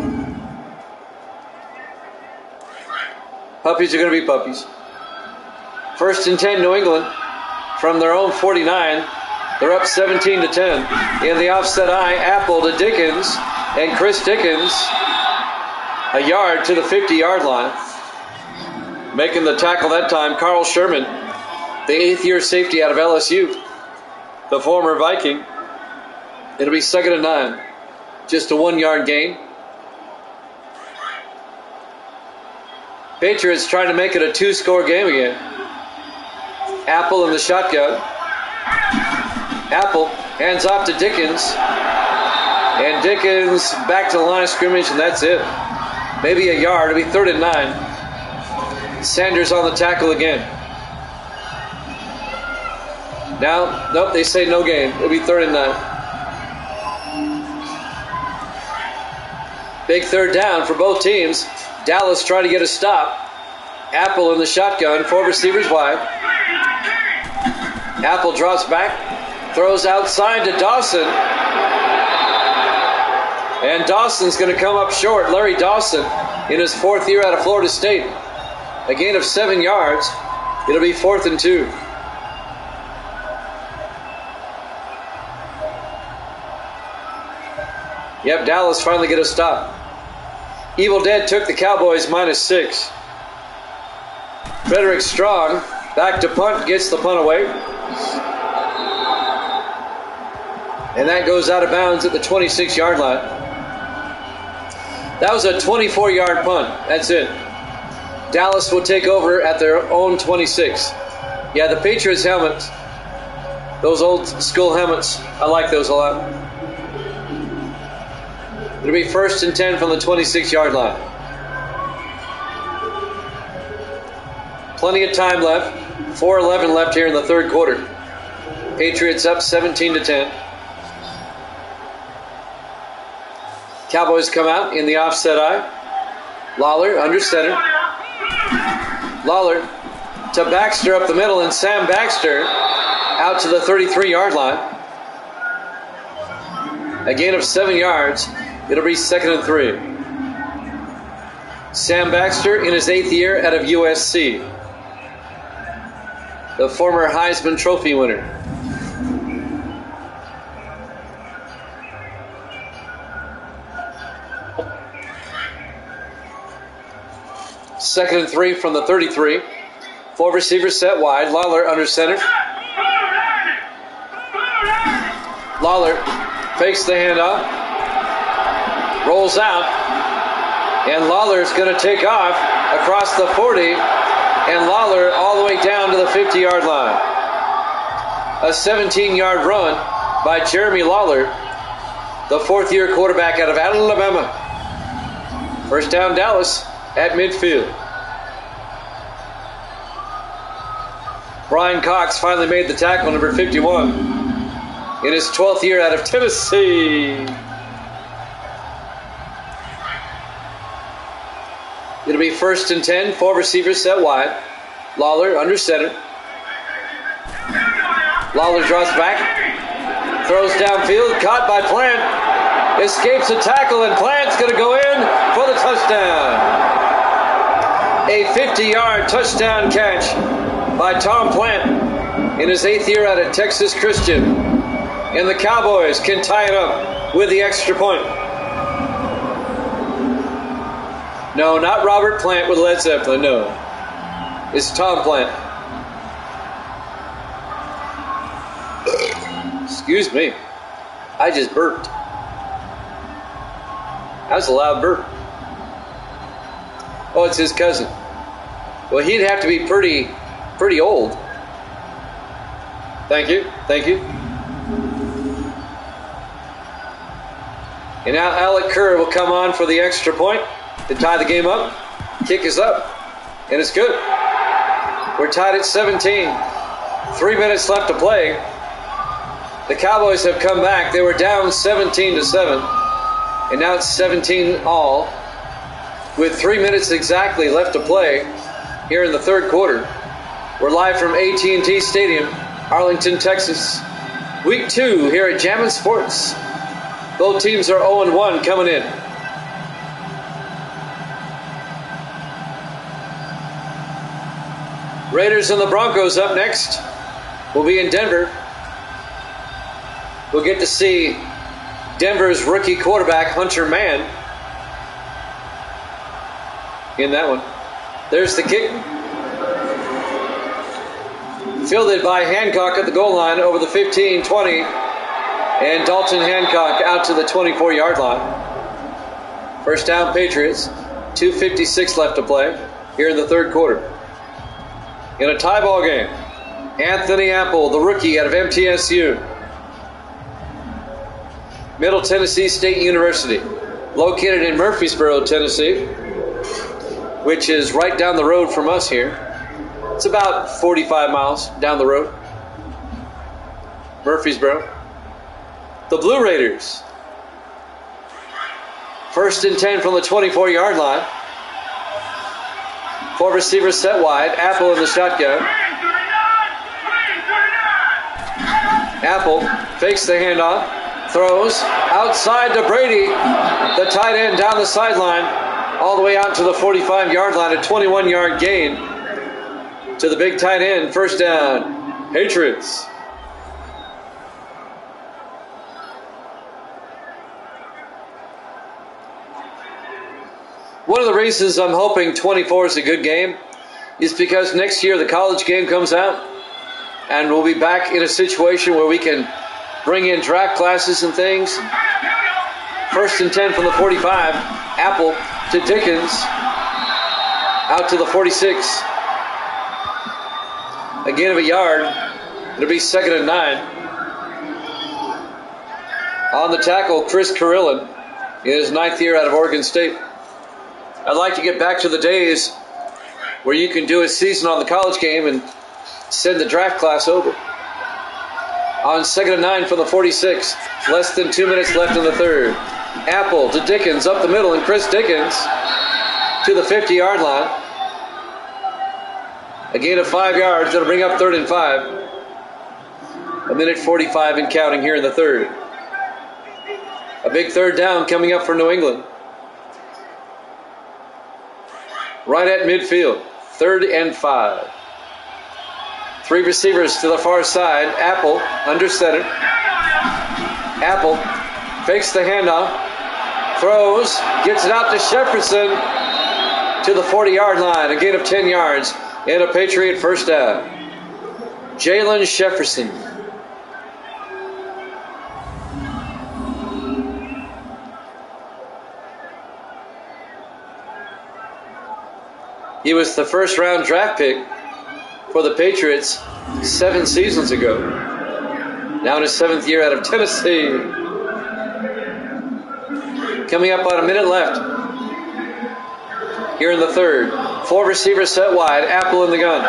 Puppies are going to be puppies. First and 10, New England. From their own 49, they're up 17-10. In the offset eye, Apple to Dickens. And Chris Dickens, a yard to the 50-yard line. Making the tackle that time, Carl Sherman, the 8th-year safety out of LSU, the former Viking. It'll be 2nd and 9. Just a 1-yard gain. Patriots trying to make it a 2-score game again. Apple in the shotgun. Apple hands off to Dickens. And Dickens back to the line of scrimmage, and that's it. Maybe a yard. It'll be 3rd and 9. Sanders on the tackle again. Now, nope, they say no gain. It'll be 3rd and 9. Big 3rd down for both teams. Dallas trying to get a stop. Apple in the shotgun. 4 receivers wide. Apple drops back. Throws outside to Dawson. And Dawson's going to come up short. Larry Dawson in his 4th year out of Florida State. A gain of 7 yards. It'll be 4th and 2. Yep, Dallas finally get a stop. Evil Dead took the Cowboys -6. Frederick Strong back to punt, gets the punt away. And that goes out of bounds at the 26-yard line. That was a 24-yard punt. That's it. Dallas will take over at their own 26. Yeah, the Patriots helmets, those old school helmets, I like those a lot. It'll be 1st and 10 from the 26-yard line. Plenty of time left. 4:11 left here in the 3rd quarter. Patriots up 17-10. Cowboys come out in the offset eye. Lawler under center. Lawler to Baxter up the middle, and Sam Baxter out to the 33-yard line. A gain of 7 yards. It'll be 2nd and 3. Sam Baxter in his 8th year out of USC. The former Heisman Trophy winner. Second and 3 from the 33. 4 receivers set wide. Lawler under center. Lawler fakes the handoff. Rolls out. And Lawler's going to take off across the 40. And Lawler all the way down to the 50-yard line. A 17-yard run by Jeremy Lawler, the 4th-year quarterback out of Alabama. First down, Dallas. at midfield. Brian Cox finally made the tackle, number 51, in his 12th year out of Tennessee. It'll be 1st and 10, 4 receivers set wide. Lawler under center. Lawler draws back, throws downfield, caught by Plant, escapes a tackle, and Plant's going to go in for the touchdown. A 50-yard touchdown catch by Tom Plant in his 8th year out of Texas Christian. And the Cowboys can tie it up with the extra point. No, not Robert Plant with Led Zeppelin, no. It's Tom Plant. Excuse me. I just burped. That was a loud burp. Oh, it's his cousin. Well, he'd have to be pretty old. Thank you. Thank you. And now Alec Kerr will come on for the extra point to tie the game up. Kick is up. And it's good. We're tied at 17. 3 minutes left to play. The Cowboys have come back. They were down 17-7. And now it's 17 all. With 3 minutes exactly left to play here in the third quarter. We're live from AT&T Stadium, Arlington, Texas. Week 2 here at Jammin' Sports. Both teams are 0-1 coming in. Raiders and the Broncos up next. We'll be in Denver. We'll get to see Denver's rookie quarterback, Hunter Mann, in that one. There's the kick. Fielded by Hancock at the goal line over the 15, 20. And Dalton Hancock out to the 24-yard line. First down, Patriots. 2:56 left to play here in the third quarter. In a tie ball game, Anthony Apple, the rookie out of MTSU. Middle Tennessee State University, located in Murfreesboro, Tennessee, which is right down the road from us here. It's about 45 miles down the road. Murfreesboro. The Blue Raiders. 1st and 10 from the 24-yard line. 4 receivers set wide. Apple in the shotgun. Apple fakes the handoff. Throws outside to Brady. The tight end down the sideline. All the way out to the 45-yard line. A 21-yard gain to the big tight end. First down. Patriots. One of the reasons I'm hoping 24 is a good game is because next year the college game comes out and we'll be back in a situation where we can bring in draft classes and things. 1st and 10 from the 45. Apple to Dickens. Out to the 46. A gain of a yard. It'll be 2nd and 9. On the tackle, Chris Carillon in his 9th year out of Oregon State. I'd like to get back to the days where you can do a season on the college game and send the draft class over. On 2nd and 9 from the 46. Less than 2 minutes left in the third. Apple to Dickens up the middle, and Chris Dickens to the 50-yard line. A gain of 5 yards. That'll bring up 3rd and 5. 1:45 and counting here in the third. A big third down coming up for New England. Right at midfield. 3rd and 5. 3 receivers to the far side. Apple under center. Apple fakes the handoff. Throws. Gets it out to Jefferson to the 40-yard line. A gain of 10 yards and a Patriot first down. Jalen Jefferson. He was the first-round draft pick for the Patriots 7 seasons ago. Now in his 7th year out of Tennessee. Coming up on a minute left. here in the third. 4 receivers set wide. Apple in the gun.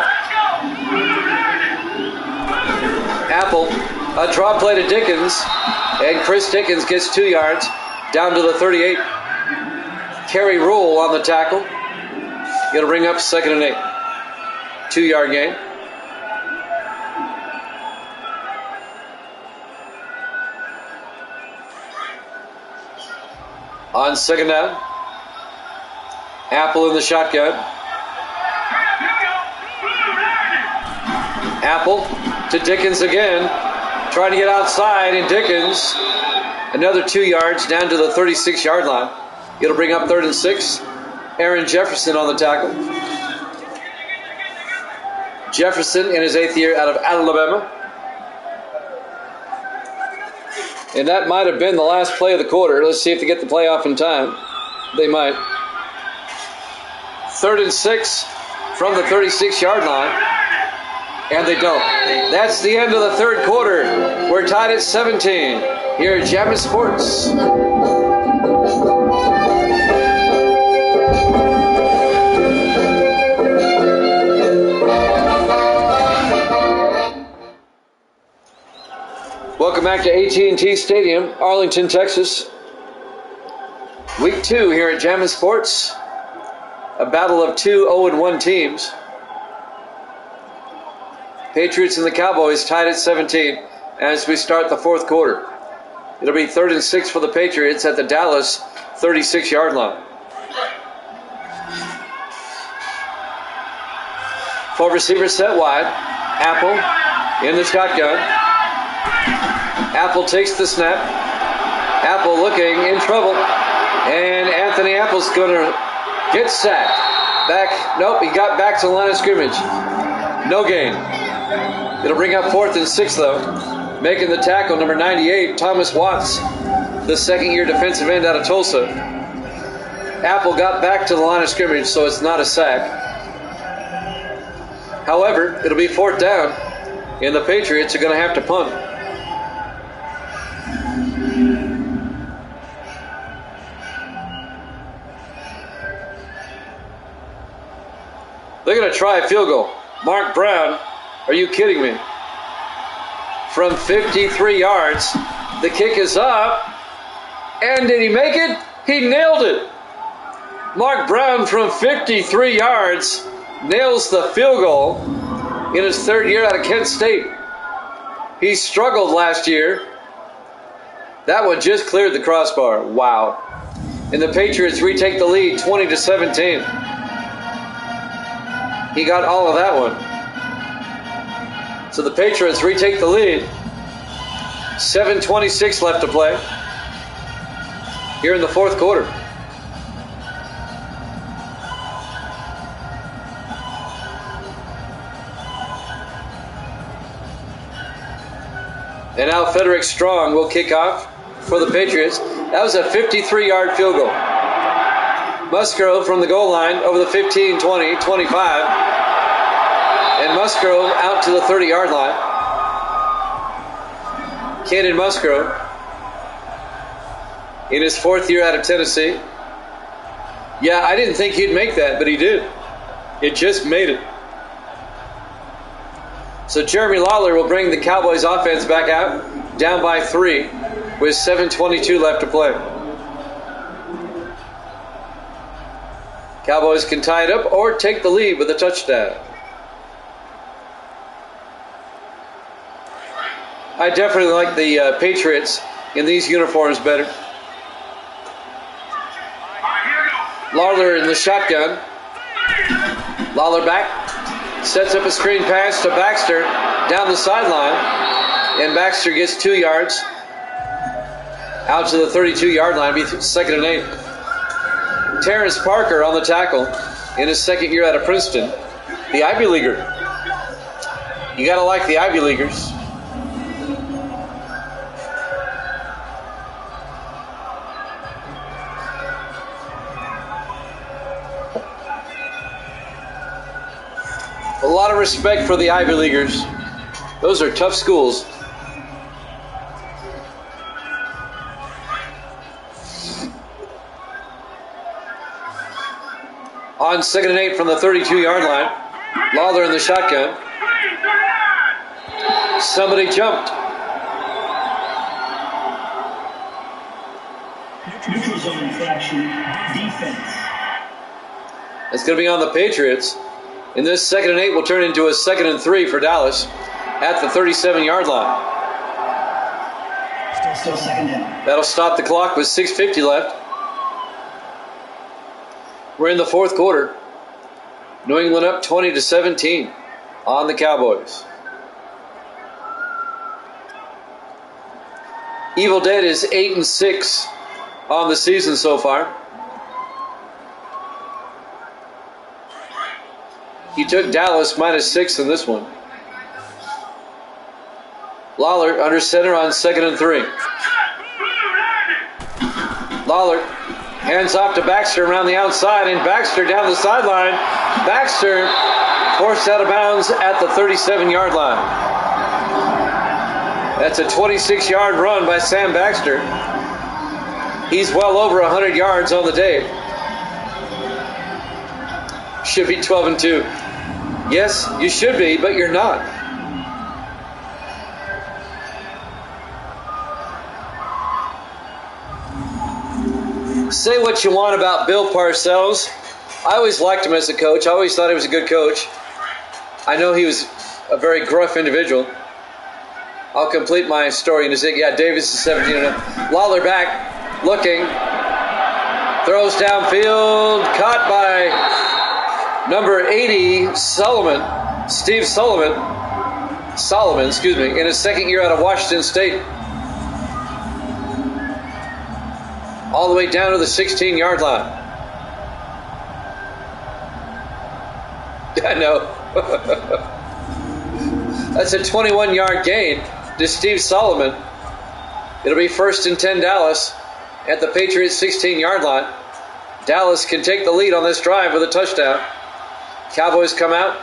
Apple, a drop play to Dickens, and Chris Dickens gets 2 yards down to the 38. Kerry Rule on the tackle. Going to bring up 2nd and 8. 2-yard gain. On 2nd down, Apple in the shotgun. Apple to Dickens again, trying to get outside, and Dickens, another 2 yards down to the 36-yard line. It'll bring up 3rd and 6. Aaron Jefferson on the tackle. Jefferson in his 8th year out of Alabama. And that might have been the last play of the quarter. Let's see if they get the play off in time. They might. 3rd and 6 from the 36-yard line. And they don't. That's the end of the third quarter. We're tied at 17 here at Jammin' Sports. Welcome back to AT&T Stadium, Arlington, Texas. Week 2 here at Jammin' Sports. A battle of 2 0-1 teams. Patriots and the Cowboys tied at 17 as we start the fourth quarter. It'll be 3rd and 6 for the Patriots at the Dallas 36-yard line. 4 receivers set wide. Apple in the shotgun. Apple takes the snap. Apple looking in trouble. And Anthony Apple's going to get sacked. Nope, he got back to the line of scrimmage. No gain. It'll bring up 4th and 6, though. Making the tackle, number 98, Thomas Watts, the second-year defensive end out of Tulsa. Apple got back to the line of scrimmage, so it's not a sack. However, it'll be 4th down, and the Patriots are going to have to punt. They're going to try a field goal. Mark Brown, are you kidding me? From 53 yards, the kick is up. And did he make it? He nailed it. Mark Brown from 53 yards nails the field goal in his 3rd year out of Kent State. He struggled last year. That one just cleared the crossbar. Wow. And the Patriots retake the lead 20-17. He got all of that one. So the Patriots retake the lead. 7:26 left to play here in the fourth quarter. And now Frederick Strong will kick off for the Patriots. That was a 53-yard field goal. Musgrove from the goal line over the 15, 20, 25. And Musgrove out to the 30-yard line. Cannon Musgrove in his 4th year out of Tennessee. Yeah, I didn't think he'd make that, but he did. It just made it. So Jeremy Lawler will bring the Cowboys offense back out, down by 3, with 7:22 left to play. Cowboys can tie it up or take the lead with a touchdown. I definitely like the Patriots in these uniforms better. Lawler in the shotgun. Lawler back. Sets up a screen pass to Baxter down the sideline. And Baxter gets 2 yards. Out to the 32-yard line. Be 2nd and 8. Terrence Parker on the tackle in his 2nd year out of Princeton. The Ivy Leaguer. You got to like the Ivy Leaguers. A lot of respect for the Ivy Leaguers. Those are tough schools. On 2nd and 8 from the 32-yard line. Lawler in the shotgun. Somebody jumped. Neutral zone infraction, defense. It's going to be on the Patriots. And this 2nd and 8 will turn into a 2nd and 3 for Dallas at the 37-yard line. Still second down. That'll stop the clock with 6:50 left. We're in the fourth quarter. New England up 20-17 on the Cowboys. Evil Dead is 8-6 on the season so far. He took Dallas -6 in this one. Lawler under center on 2nd and 3. Lawler hands off to Baxter around the outside, and Baxter down the sideline. Baxter forced out of bounds at the 37-yard line. That's a 26-yard run by Sam Baxter. He's well over 100 yards on the day. Should be 12-2. Yes, you should be, but you're not. Say what you want about Bill Parcells. I always liked him as a coach. I always thought he was a good coach. I know he was a very gruff individual. I'll complete my story in a second. Yeah, Davis is 17. Lawler back, looking. Throws downfield, caught by number 80, Solomon, Steve Solomon, in his second year out of Washington State. All the way down to the 16-yard line. I know. That's a 21-yard gain to Steve Solomon. It'll be 1st and 10 Dallas at the Patriots' 16-yard line. Dallas can take the lead on this drive with a touchdown. Cowboys come out.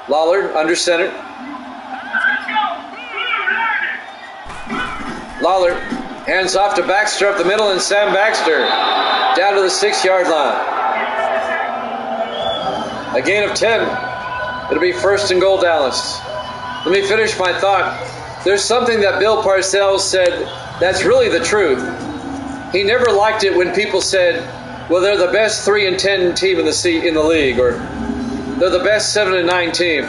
Lawler under center. Lawler hands off to Baxter up the middle, and Sam Baxter down to the 6-yard line. A gain of 10. It'll be 1st and goal Dallas. Let me finish my thought. There's something that Bill Parcells said that's really the truth. He never liked it when people said, well, they're the best 3-10 team in the league, or they're the best 7-9 team.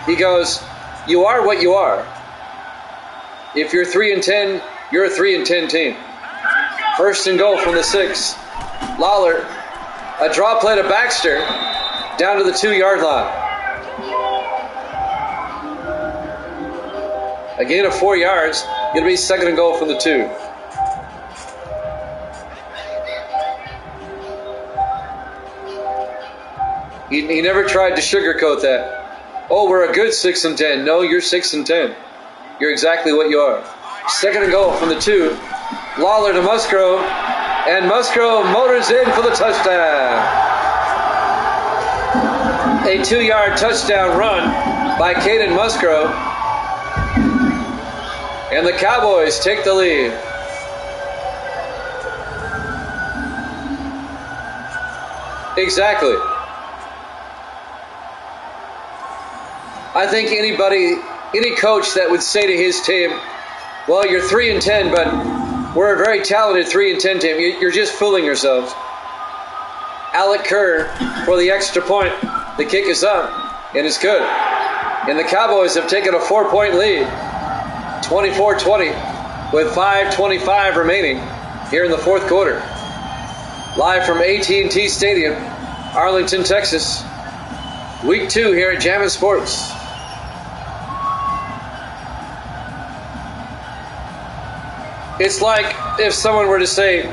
He goes, you are what you are. If you're 3-10, you're a 3-10 team. 1st and goal from the 6. Lawler, a draw play to Baxter, down to the 2-yard line. A gain of 4 yards. It'll be 2nd and goal from the 2. He never tried to sugarcoat that. Oh, we're a good 6-10. No, you're 6-10. You're exactly what you are. 2nd and goal from the 2. Lawler to Musgrove, and Musgrove motors in for the touchdown. A 2-yard touchdown run by Caden Musgrove, and the Cowboys take the lead. Exactly. I think any coach that would say to his team, well, you're 3-10, but we're a very talented 3-10 team, you're just fooling yourselves. Alec Kerr for the extra point. The kick is up, and it's good. And the Cowboys have taken a 4-point lead, 24-20, with 5:25 remaining here in the fourth quarter. Live from AT&T Stadium, Arlington, Texas. Week 2 here at Jammin' Sports. It's like if someone were to say,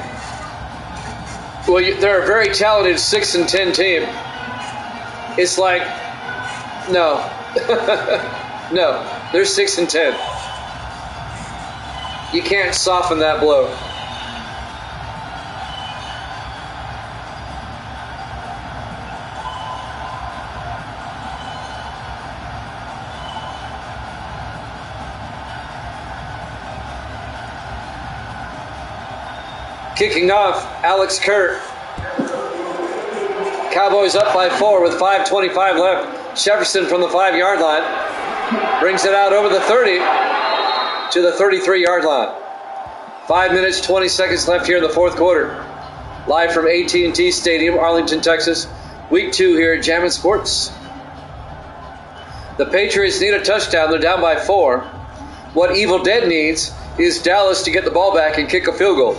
well, they're a very talented 6-10 team. It's like, no. No, they're 6-10. You can't soften that blow. Kicking off, Alex Kerr Cowboys up by 4 with 5:25 left. Jefferson from the 5-yard line brings it out over the 30 to the 33-yard line. 5 minutes, 20 seconds left here in the fourth quarter. Live from AT&T Stadium, Arlington, Texas. Week 2 here at Jammin' Sports. The Patriots need a touchdown. They're down by 4. What Evil Dead needs is Dallas to get the ball back and kick a field goal.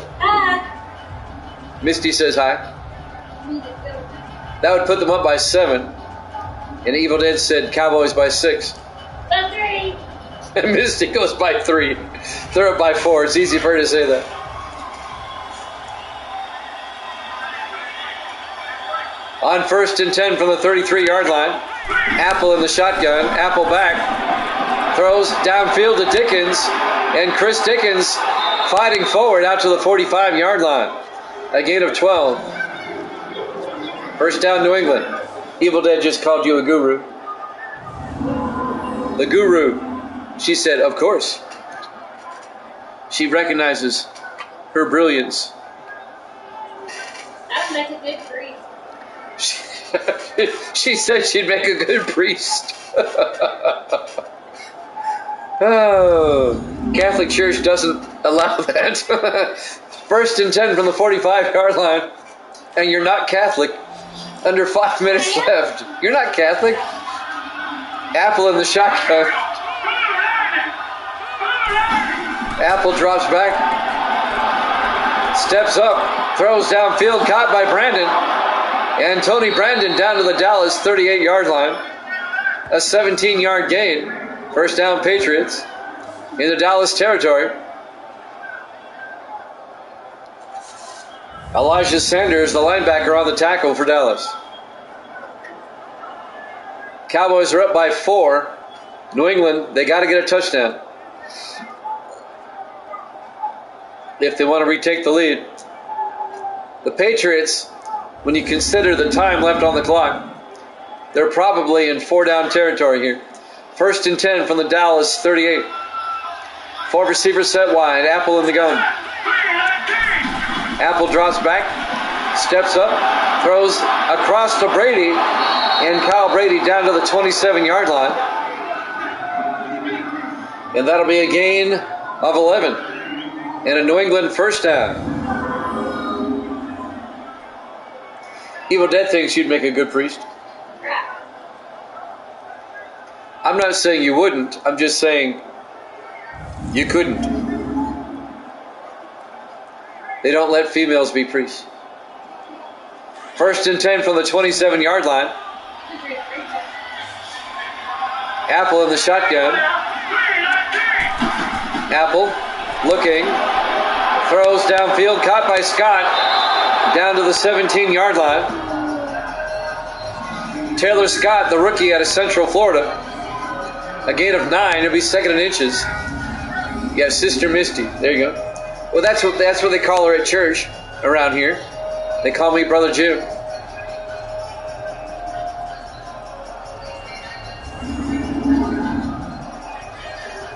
Misty says hi. That would put them up by 7. And Evil Dead said Cowboys by 6. By 3. And Misty goes by 3. They're up by 4. It's easy for her to say that. On 1st and 10 from the 33-yard line. Apple in the shotgun. Apple back. Throws downfield to Dickens. And Chris Dickens fighting forward out to the 45-yard line. A gain of 12. First down, New England. Evil Dead just called you a guru. The guru. She said, of course. She recognizes her brilliance. I'd make a good priest. She said she'd make a good priest. Oh, Catholic Church doesn't allow that. 1st and 10 from the 45-yard line. And you're not Catholic. Under 5 minutes left. You're not Catholic. Apple in the shotgun. Apple drops back. Steps up. Throws downfield. Caught by Brandon. And Tony Brandon down to the Dallas 38-yard line. A 17-yard gain. First down, Patriots in the Dallas territory. Elijah Sanders, the linebacker, on the tackle for Dallas. Cowboys are up by 4. New England, they got to get a touchdown if they want to retake the lead. The Patriots, when you consider the time left on the clock, they're probably in 4-down territory here. 1st and 10 from the Dallas 38. 4 receivers set wide. Apple in the gun. Apple drops back, steps up, throws across to Brady, and Kyle Brady down to the 27-yard line. And that'll be a gain of 11. And a New England first down. Evil Dead thinks you'd make a good priest. I'm not saying you wouldn't. I'm just saying you couldn't. They don't let females be priests. 1st and 10 from the 27-yard line. Apple in the shotgun. Apple looking. Throws downfield. Caught by Scott. Down to the 17-yard line. Taylor Scott, the rookie out of Central Florida. A gain of 9. It'll be 2nd and inches. Yeah, Sister Misty. There you go. Well, that's what they call her at church around here. They call me Brother Jim.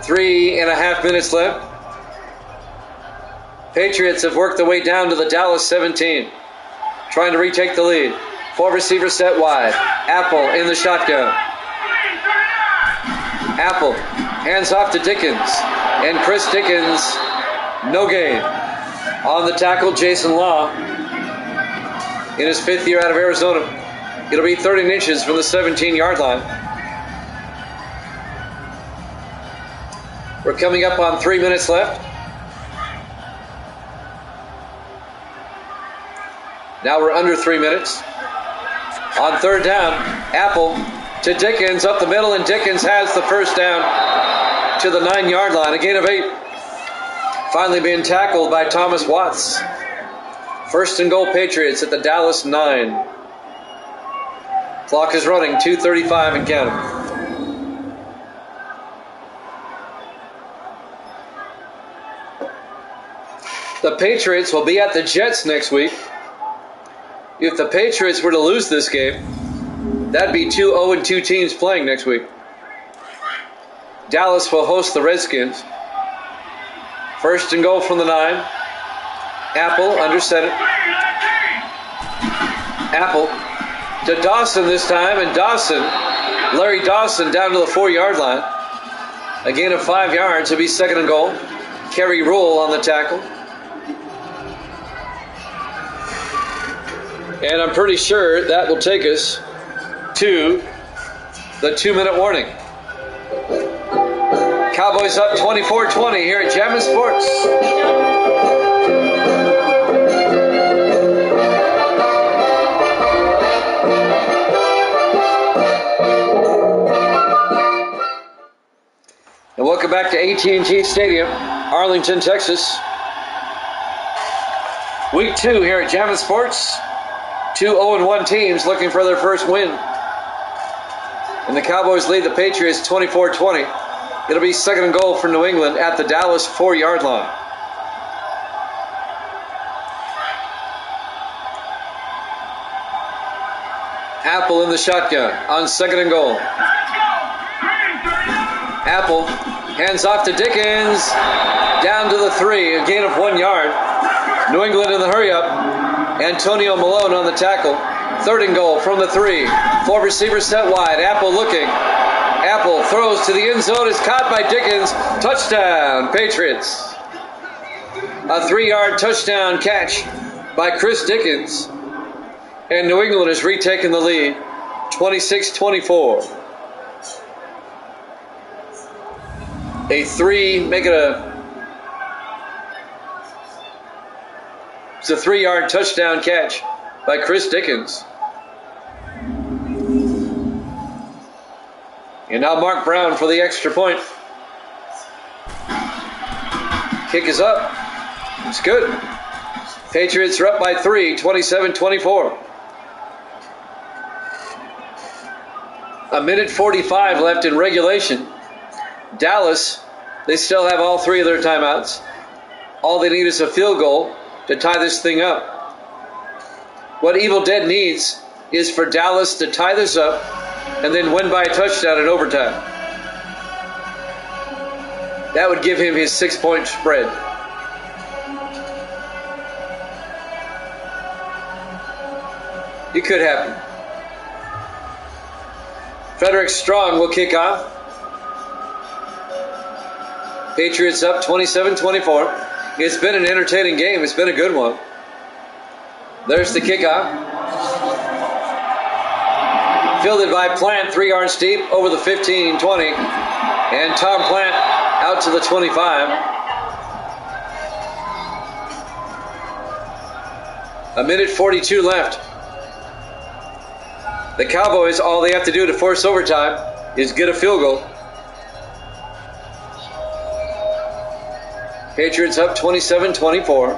Three and a half minutes left. Patriots have worked their way down to the Dallas 17. Trying to retake the lead. 4 receivers set wide. Apple in the shotgun. Apple hands off to Dickens. And Chris Dickens, no gain. On the tackle, Jason Law. In his 5th year out of Arizona. It'll be 30 inches from the 17-yard line. We're coming up on 3 minutes left. Now we're under 3 minutes. On 3rd down, Apple to Dickens up the middle, and Dickens has the first down to the 9-yard line. A gain of 8. Finally being tackled by Thomas Watts. 1st and goal, Patriots at the Dallas 9. Clock is running, 2:35 and counting. The Patriots will be at the Jets next week. If the Patriots were to lose this game, that'd be 2 0-2 teams playing next week. Dallas will host the Redskins. 1st and goal from the 9. Apple under center. Apple to Dawson this time, and Larry Dawson down to the 4-yard line. A gain of 5 yards. It'll be 2nd and goal. Kerry Rule on the tackle. And I'm pretty sure that will take us to the 2-minute warning. Cowboys up 24-20 here at Jammin' Sports. And welcome back to AT&T Stadium, Arlington, Texas. Week 2 here at Jammin' Sports. 2 0-1 teams looking for their first win. And the Cowboys lead the Patriots 24-20. It'll be 2nd and goal for New England at the Dallas 4-yard line. Apple in the shotgun on 2nd and goal. Apple hands off to Dickens. Down to the 3, a gain of 1 yard. New England in the hurry up. Antonio Malone on the tackle. 3rd and goal from the 3. 4 receivers set wide. Apple looking. Apple throws to the end zone. Is caught by Dickens. Touchdown, Patriots. A 3-yard touchdown catch by Chris Dickens. And New England has retaken the lead. 26-24. It's a 3-yard touchdown catch by Chris Dickens. And now Mark Brown for the extra point. Kick is up. It's good. Patriots are up by 3, 27-24. A minute 45 left in regulation. Dallas, they still have all 3 of their timeouts. All they need is a field goal to tie this thing up. What Evil Dead needs is for Dallas to tie this up and then win by a touchdown in overtime. That would give him his 6-point spread. It could happen. Frederick Strong will kick off. Patriots up 27-24. It's been an entertaining game. It's been a good one. There's the kickoff. Fielded by Plant, 3 yards deep, over the 15-20. And Tom Plant out to the 25. A minute 42 left. The Cowboys, all they have to do to force overtime is get a field goal. Patriots up 27-24.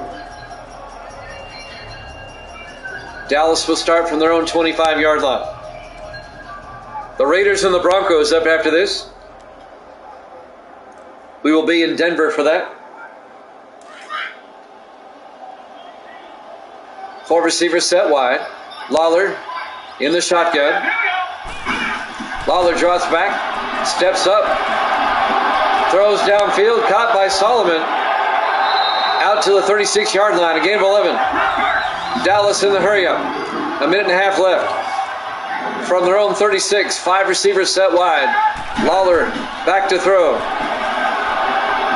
Dallas will start from their own 25-yard line. The Raiders and the Broncos up after this. We will be in Denver for that. 4 receivers set wide. Lawler in the shotgun. Lawler draws back, steps up, throws downfield, caught by Solomon. Out to the 36-yard line, a gain of 11. Dallas in the hurry-up. A minute and a half left. From their own 36, 5 receivers set wide. Lawler back to throw.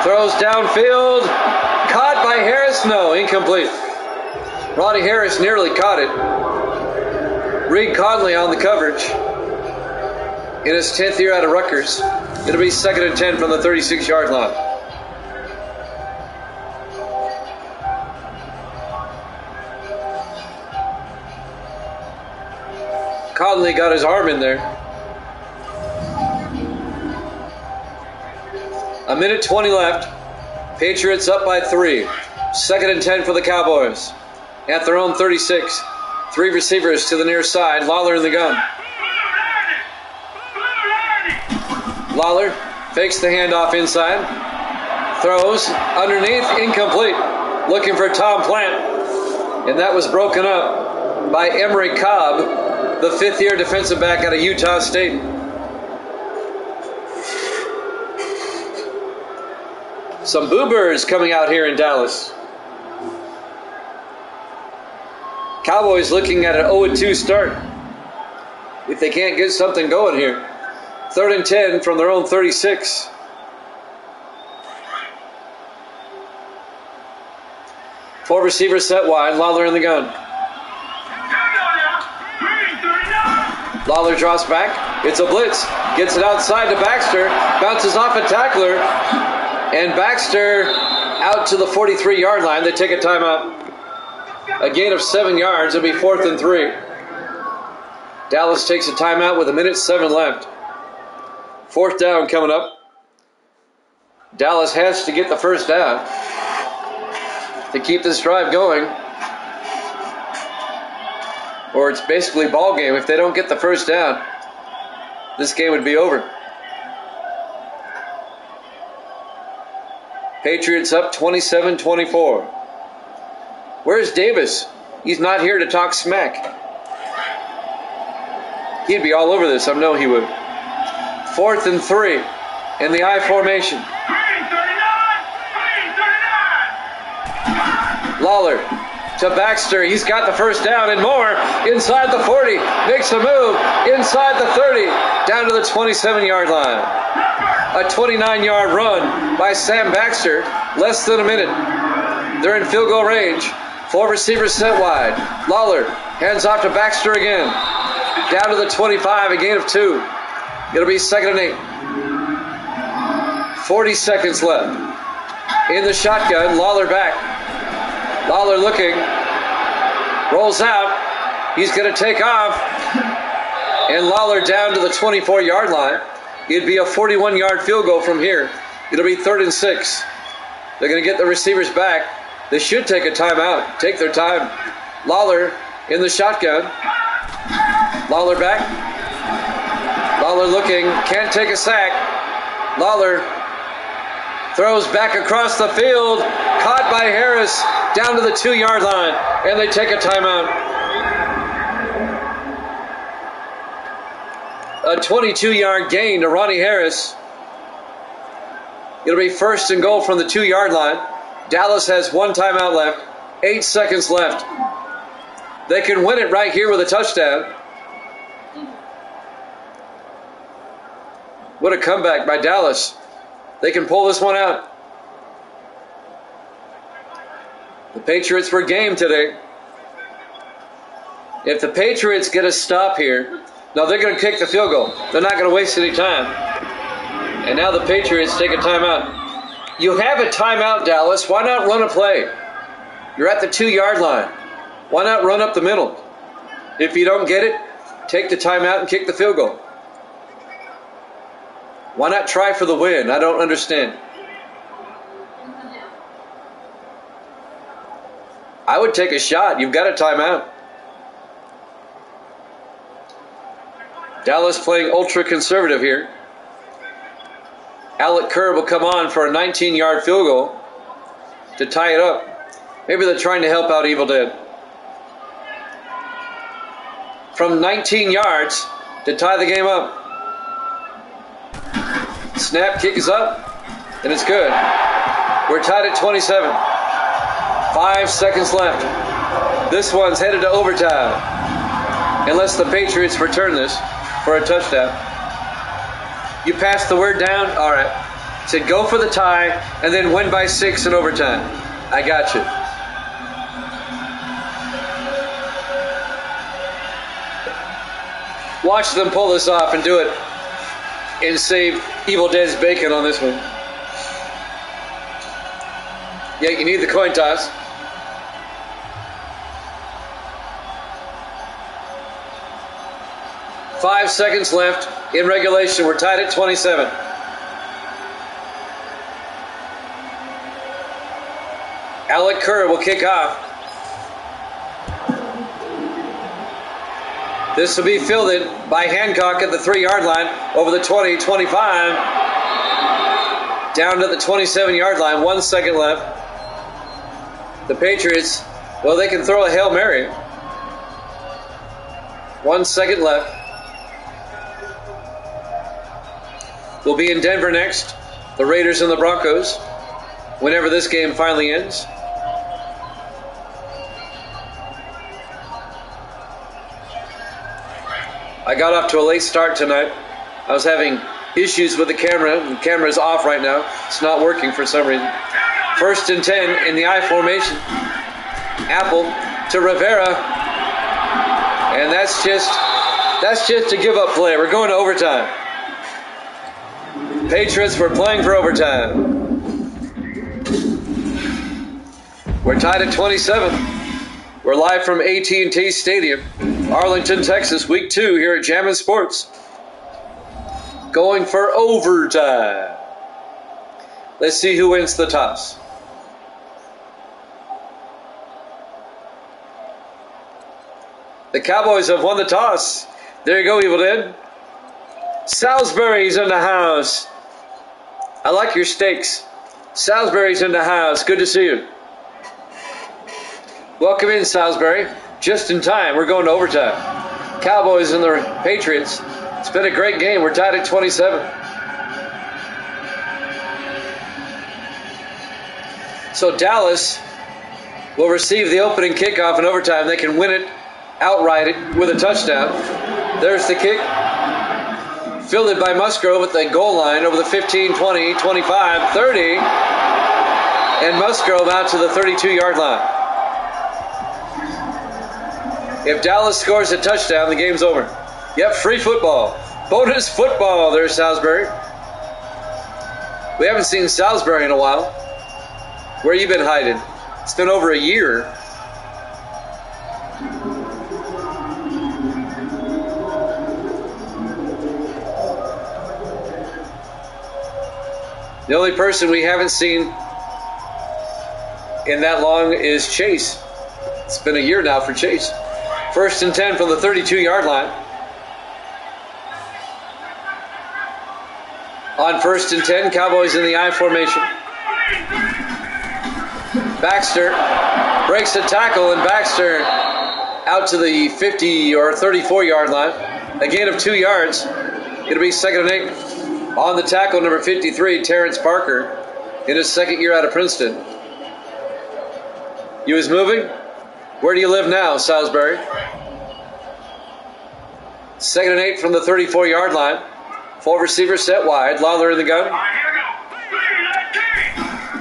Throws downfield. Caught by Harris. No, incomplete. Ronnie Harris nearly caught it. Reed Conley on the coverage. In his 10th year out of Rutgers. It'll be 2nd and 10 from the 36-yard line. Conley got his arm in there. A minute 20 left. Patriots up by 3. 2nd and 10 for the Cowboys. At their own 36. 3 receivers to the near side. Lawler in the gun. Lawler fakes the handoff inside. Throws underneath. Incomplete. Looking for Tom Plant. And that was broken up by Emery Cobb, the 5th-year defensive back out of Utah State. Some Boo Birds coming out here in Dallas. Cowboys looking at an 0-2 start. If they can't get something going here. 3rd and 10 from their own 36. Four receivers set wide. Lawler in the gun. Lawler drops back. It's a blitz. Gets it outside to Baxter. Bounces off a tackler. And Baxter out to the 43-yard line. They take a timeout. A gain of 7 yards. It'll be 4th and 3. Dallas takes a timeout with 1:07 left. 4th down coming up. Dallas has to get the first down to keep this drive going. Or it's basically ball game. If they don't get the first down, this game would be over. Patriots up 27-24. Where's Davis? He's not here to talk smack. He'd be all over this. I know he would. 4th and 3 in the I formation. Lawler to Baxter. He's got the first down and more. Inside the 40. Makes a move. Inside the 30. Down to the 27-yard line. A 29-yard run by Sam Baxter. Less than a minute. They're in field goal range. 4 receivers set wide. Lawler hands off to Baxter again. Down to the 25. A gain of 2. It'll be 2nd and 8. 40 seconds left. In the shotgun. Lawler back. Lawler looking, rolls out, he's going to take off, and Lawler down to the 24-yard line. It'd be a 41-yard field goal from here. It'll be 3rd and 6. They're going to get the receivers back. They should take a timeout, take their time. Lawler in the shotgun. Lawler back. Lawler looking, can't take a sack. Lawler throws back across the field, caught by Harris, down to the 2-yard line, and they take a timeout. A 22-yard gain to Ronnie Harris. It'll be 1st and goal from the 2-yard line. Dallas has 1 timeout left, 8 seconds left. They can win it right here with a touchdown. What a comeback by Dallas. They can pull this one out. The Patriots were game today. If the Patriots get a stop here, now they're going to kick the field goal. They're not going to waste any time. And now the Patriots take a timeout. You have a timeout, Dallas. Why not run a play? You're at the 2-yard line. Why not run up the middle? If you don't get it, take the timeout and kick the field goal. Why not try for the win? I don't understand. I would take a shot. You've got a timeout. Dallas playing ultra conservative here. Alec Kerr will come on for a 19-yard field goal to tie it up. Maybe they're trying to help out Evil Dead. From 19 yards to tie the game up. Snap, kick is up, and it's good. We're tied at 27. 5 seconds left. This one's headed to overtime. Unless the Patriots return this for a touchdown. You passed the word down? All right. Said go for the tie and then win by 6 in overtime. I got you. Watch them pull this off and do it. And save Evil Dead's bacon on this one. Yeah, you need the coin toss. Five seconds left in regulation. We're tied at 27. Alec Kerr will kick off. This will be fielded by Hancock at the 3-yard line, over the 20, 25, down to the 27-yard line, 1 second left. The Patriots, well, they can throw a Hail Mary. 1 second left. We'll be in Denver next, the Raiders and the Broncos, whenever this game finally ends. I got off to a late start tonight. I was having issues with the camera. The camera's off right now. It's not working for some reason. 1st and 10 in the I formation. Apple to Rivera. And that's just a give-up play. We're going to overtime. Patriots were playing for overtime. We're tied at 27. We're live from AT&T Stadium, Arlington, Texas, week 2 here at Jammin' Sports. Going for overtime. Let's see who wins the toss. The Cowboys have won the toss. There you go, Evil Dead. Salisbury's in the house. I like your steaks. Salisbury's in the house. Good to see you. Welcome in, Salisbury. Just in time. We're going to overtime. Cowboys and the Patriots. It's been a great game. We're tied at 27. So Dallas will receive the opening kickoff in overtime. They can win it outright with a touchdown. There's the kick. Fielded by Musgrove at the goal line over the 15, 20, 25, 30. And Musgrove out to the 32-yard line. If Dallas scores a touchdown, the game's over. Yep, free football. Bonus football. There's Salisbury. We haven't seen Salisbury in a while. Where you been hiding? It's been over a year. The only person we haven't seen in that long is Chase. It's been a year now for Chase. 1st and 10 from the 32-yard line. On 1st and 10, Cowboys in the I formation. Baxter breaks a tackle, and Baxter out to the 50 or 34-yard line. A gain of 2 yards. It'll be 2nd and 8. On the tackle, number 53, Terrence Parker, in his 2nd year out of Princeton. You was moving? Where do you live now, Salisbury? 2nd and 8 from the 34-yard line. 4 receivers set wide. Lawler in the gun.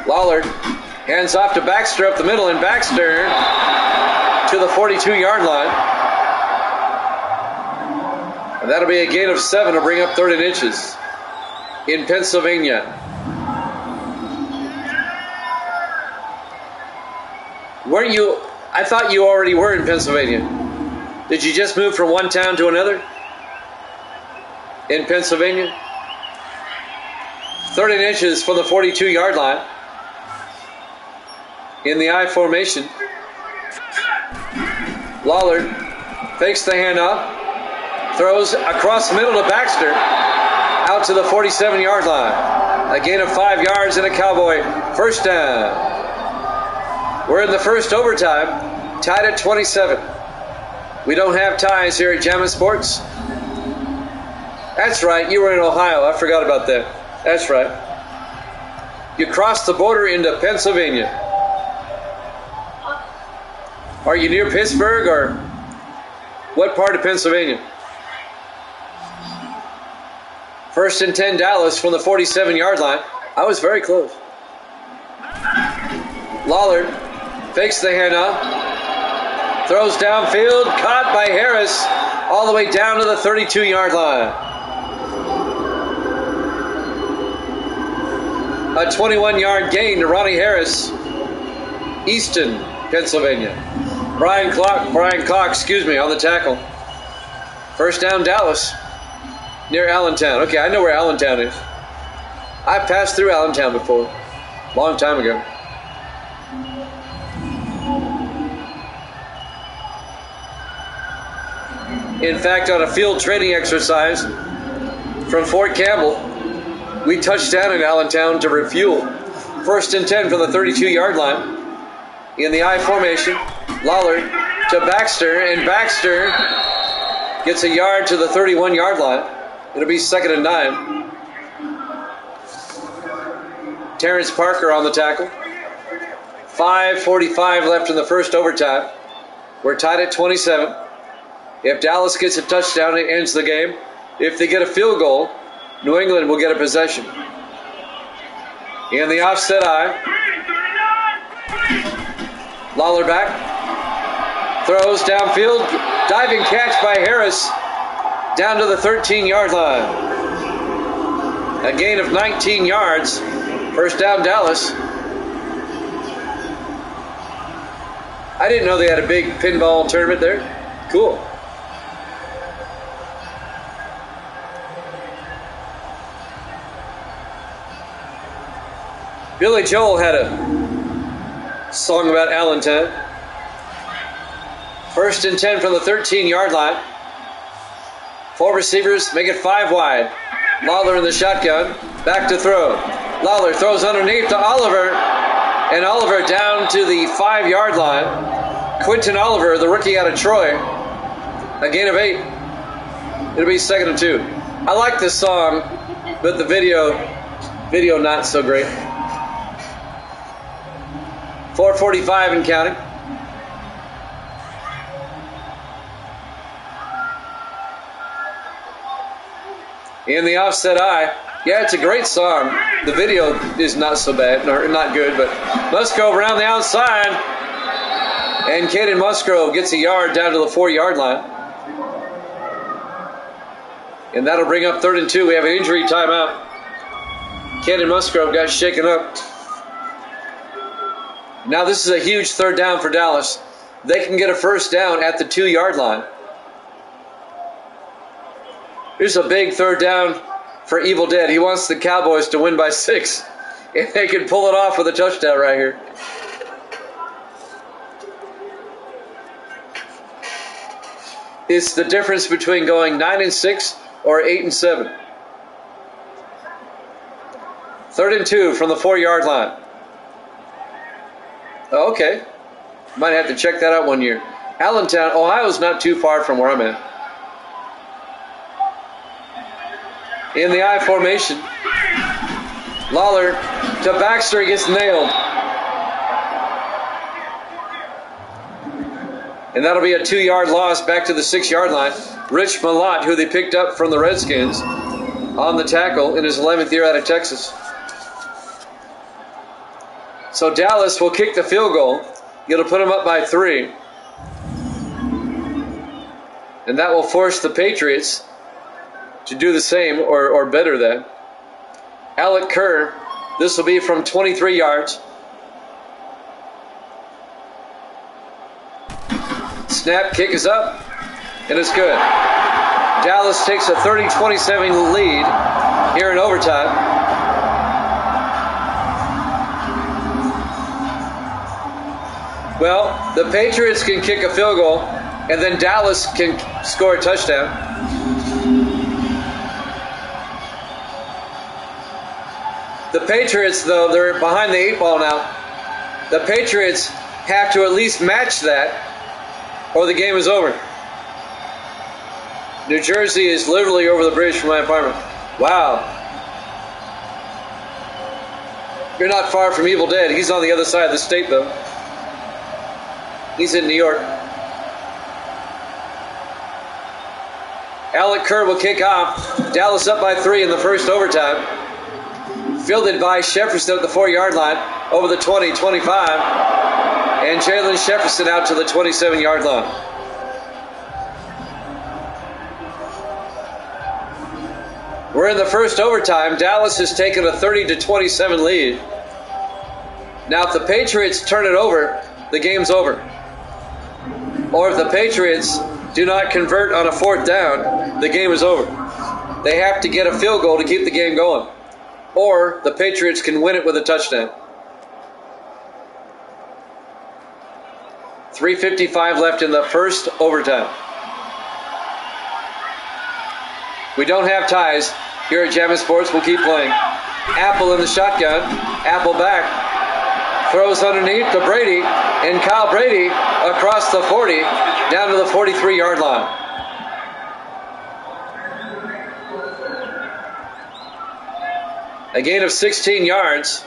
Lawler hands off to Baxter up the middle, and Baxter to the 42-yard line. And that'll be a gain of 7 to bring up 3rd and inches in Pennsylvania. Weren't you? I thought you already were in Pennsylvania. Did you just move from one town to another? In Pennsylvania? 3rd and inches from the 42-yard line. In the I formation. Lawler fakes the handoff. Throws across the middle to Baxter. Out to the 47-yard line. A gain of 5 yards and a Cowboy first down. We're in the first overtime. Tied at 27. We don't have ties here at Jammin' Sports. That's right, you were in Ohio. I forgot about that. That's right. You crossed the border into Pennsylvania. Are you near Pittsburgh or what part of Pennsylvania? 1st and 10 Dallas from the 47-yard line. I was very close. Lawler fakes the handoff. Throws downfield, caught by Harris, all the way down to the 32-yard line. A 21-yard gain to Ronnie Harris, Easton, Pennsylvania. Brian Clark, on the tackle. First down, Dallas, near Allentown. Okay, I know where Allentown is. I passed through Allentown before, long time ago. In fact, on a field training exercise from Fort Campbell, we touched down in Allentown to refuel. 1st and 10 from the 32-yard line. In the I formation, Lawler to Baxter, and Baxter gets a yard to the 31-yard line. It'll be 2nd and 9. Terrence Parker on the tackle. 5:45 left in the first overtime. We're tied at 27. If Dallas gets a touchdown, it ends the game. If they get a field goal, New England will get a possession. In the offset eye. Lawler back. Throws downfield. Diving catch by Harris. Down to the 13-yard line. A gain of 19 yards. First down, Dallas. I didn't know they had a big pinball tournament there. Cool. Billy Joel had a song about Allentown. First and 10 from the 13-yard line. 4 receivers, make it 5 wide. Lawler in the shotgun, back to throw. Lawler throws underneath to Oliver, and Oliver down to the 5-yard line. Quinton Oliver, the rookie out of Troy, a gain of 8. It'll be 2nd and 2. I like this song, but the video not so great. 4:45 and counting. In the offset eye. Yeah, it's a great song. The video is not so bad, or not good, but Musgrove around the outside. And Caden Musgrove gets a yard down to the 4-yard line. And that'll bring up 3rd and 2. We have an injury timeout. Caden Musgrove got shaken up. Now this is a huge 3rd down for Dallas. They can get a first down at the 2-yard line. Here's a big 3rd down for Evil Dead. He wants the Cowboys to win by 6. If they can pull it off with a touchdown right here. It's the difference between going 9 and 6 or 8 and 7. 3rd and 2 from the 4-yard line. Oh, okay. Might have to check that out one year. Allentown, Ohio's not too far from where I'm at. In the I formation. Lawler to Baxter, he gets nailed. And that'll be a 2-yard loss back to the 6-yard line. Rich Malott, who they picked up from the Redskins, on the tackle in his 11th year out of Texas. So Dallas will kick the field goal. It'll put them up by 3. And that will force the Patriots to do the same or better than. Alec Kerr, this will be from 23 yards. Snap, kick is up, and it's good. Dallas takes a 30-27 lead here in overtime. Well, the Patriots can kick a field goal, and then Dallas can score a touchdown. The Patriots, though, they're behind the 8 ball now. The Patriots have to at least match that, or the game is over. New Jersey is literally over the bridge from my apartment. Wow. You're not far from Evil Dead. He's on the other side of the state, though. He's in New York. Alec Kerr will kick off. Dallas up by 3 in the first overtime. Fielded by Jefferson at the 4-yard line. Over the 20, 25. And Jalen Jefferson out to the 27-yard line. We're in the first overtime. Dallas has taken a 30-27 lead. Now, if the Patriots turn it over, the game's over. Or if the Patriots do not convert on a 4th down, the game is over. They have to get a field goal to keep the game going. Or the Patriots can win it with a touchdown. 3:55 left in the first overtime. We don't have ties here at Jammin' Sports. We'll keep playing. Apple in the shotgun. Apple back. Throws underneath to Brady. And Kyle Brady across the 40 down to the 43-yard line. A gain of 16 yards.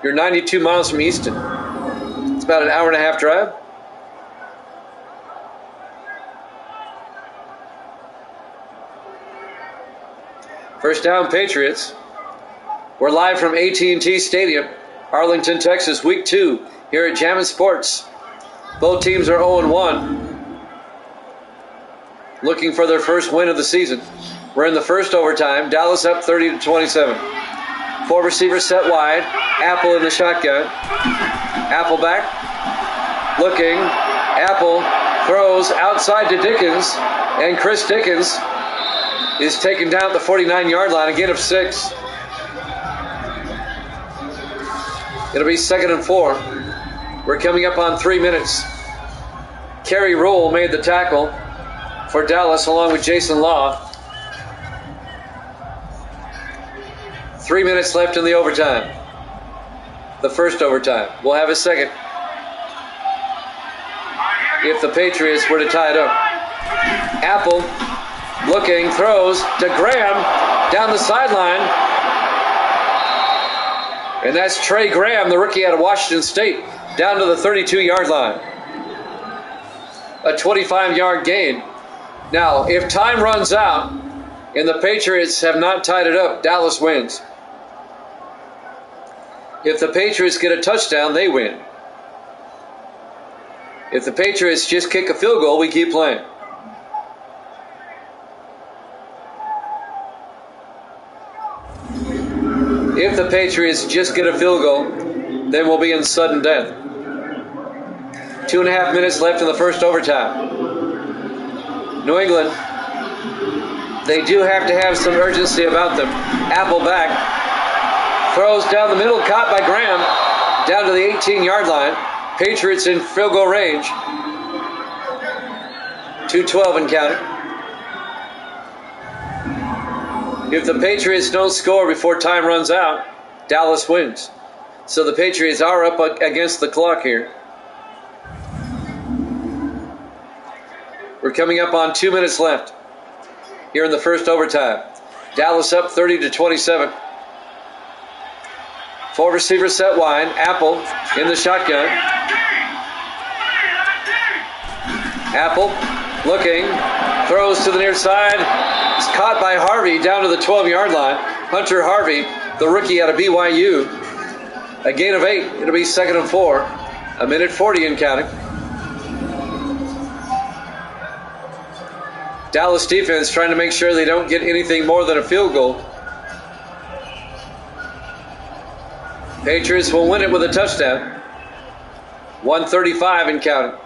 You're 92 miles from Easton. It's about an hour and a half drive. First down, Patriots. We're live from AT&T Stadium, Arlington, Texas, Week 2 here at Jammin' Sports. Both teams are 0-1, looking for their first win of the season. We're in the first overtime. Dallas up 30-27. 4 receivers set wide. Apple in the shotgun. Apple back. Looking. Apple throws outside to Dickens. And Chris Dickens is taken down at the 49-yard line. A gain of 6. It'll be 2nd and 4. We're coming up on 3 minutes. Kerry Rule made the tackle for Dallas along with Jason Law. 3 minutes left in the overtime. The first overtime. We'll have a second if the Patriots were to tie it up. Apple looking, throws to Graham down the sideline. And that's Trey Graham, the rookie out of Washington State, down to the 32-yard line. A 25-yard gain. Now, if time runs out and the Patriots have not tied it up, Dallas wins. If the Patriots get a touchdown, they win. If the Patriots just kick a field goal, we keep playing. If the Patriots just get a field goal, then we'll be in sudden death. 2.5 minutes left in the first overtime. New England, they do have to have some urgency about them. Apple back. Throws down the middle, caught by Graham, down to the 18-yard line. Patriots in field goal range. 2:12 and counting. If the Patriots don't score before time runs out, Dallas wins. So the Patriots are up against the clock here. We're coming up on 2 minutes left here in the first overtime. Dallas up 30-27. 4 receivers set wide. Apple in the shotgun. Apple looking. Throws to the near side. It's caught by Harvey down to the 12-yard line. Hunter Harvey, the rookie out of BYU. A gain of 8. It'll be 2nd and 4. 1:40 and counting. Dallas defense trying to make sure they don't get anything more than a field goal. Patriots will win it with a touchdown. 1:35 and counting.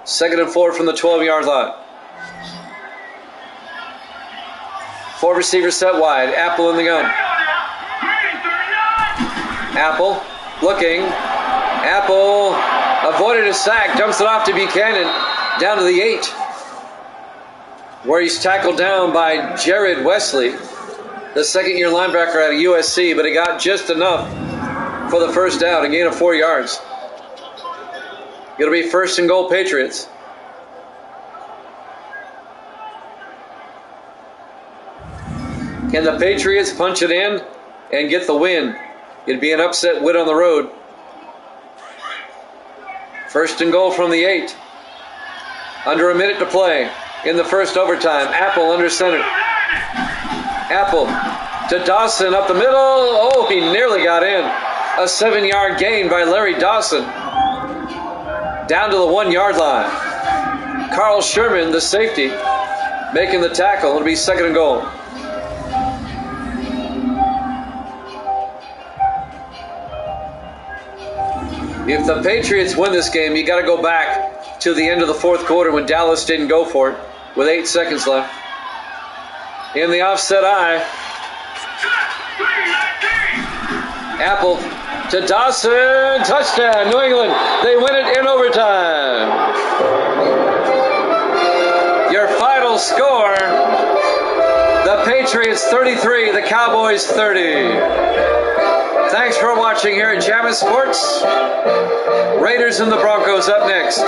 2nd and 4 from the 12-yard line. 4 receivers set wide. Apple in the gun. Apple looking. Apple avoided a sack. Dumps it off to Buchanan. Down to the 8. Where he's tackled down by Jared Wesley, the second-year linebacker out of USC, but he got just enough for the first down, a gain of 4 yards. It'll be 1st and goal, Patriots. Can the Patriots punch it in and get the win? It'd be an upset win on the road. 1st and goal from the 8. Under a minute to play in the first overtime. Apple under center. Apple to Dawson up the middle. Oh, he nearly got in. A 7-yard gain by Larry Dawson. Down to the 1-yard line. Carl Sherman, the safety, making the tackle. It'll be 2nd and goal. If the Patriots win this game, you got to go back to the end of the fourth quarter when Dallas didn't go for it with 8 seconds left. In the offset eye. Apple to Dawson. Touchdown, New England. They win it in overtime. Your final score, the Patriots 33, the Cowboys 30. Thanks for watching here at Jammin' Sports. Raiders and the Broncos up next.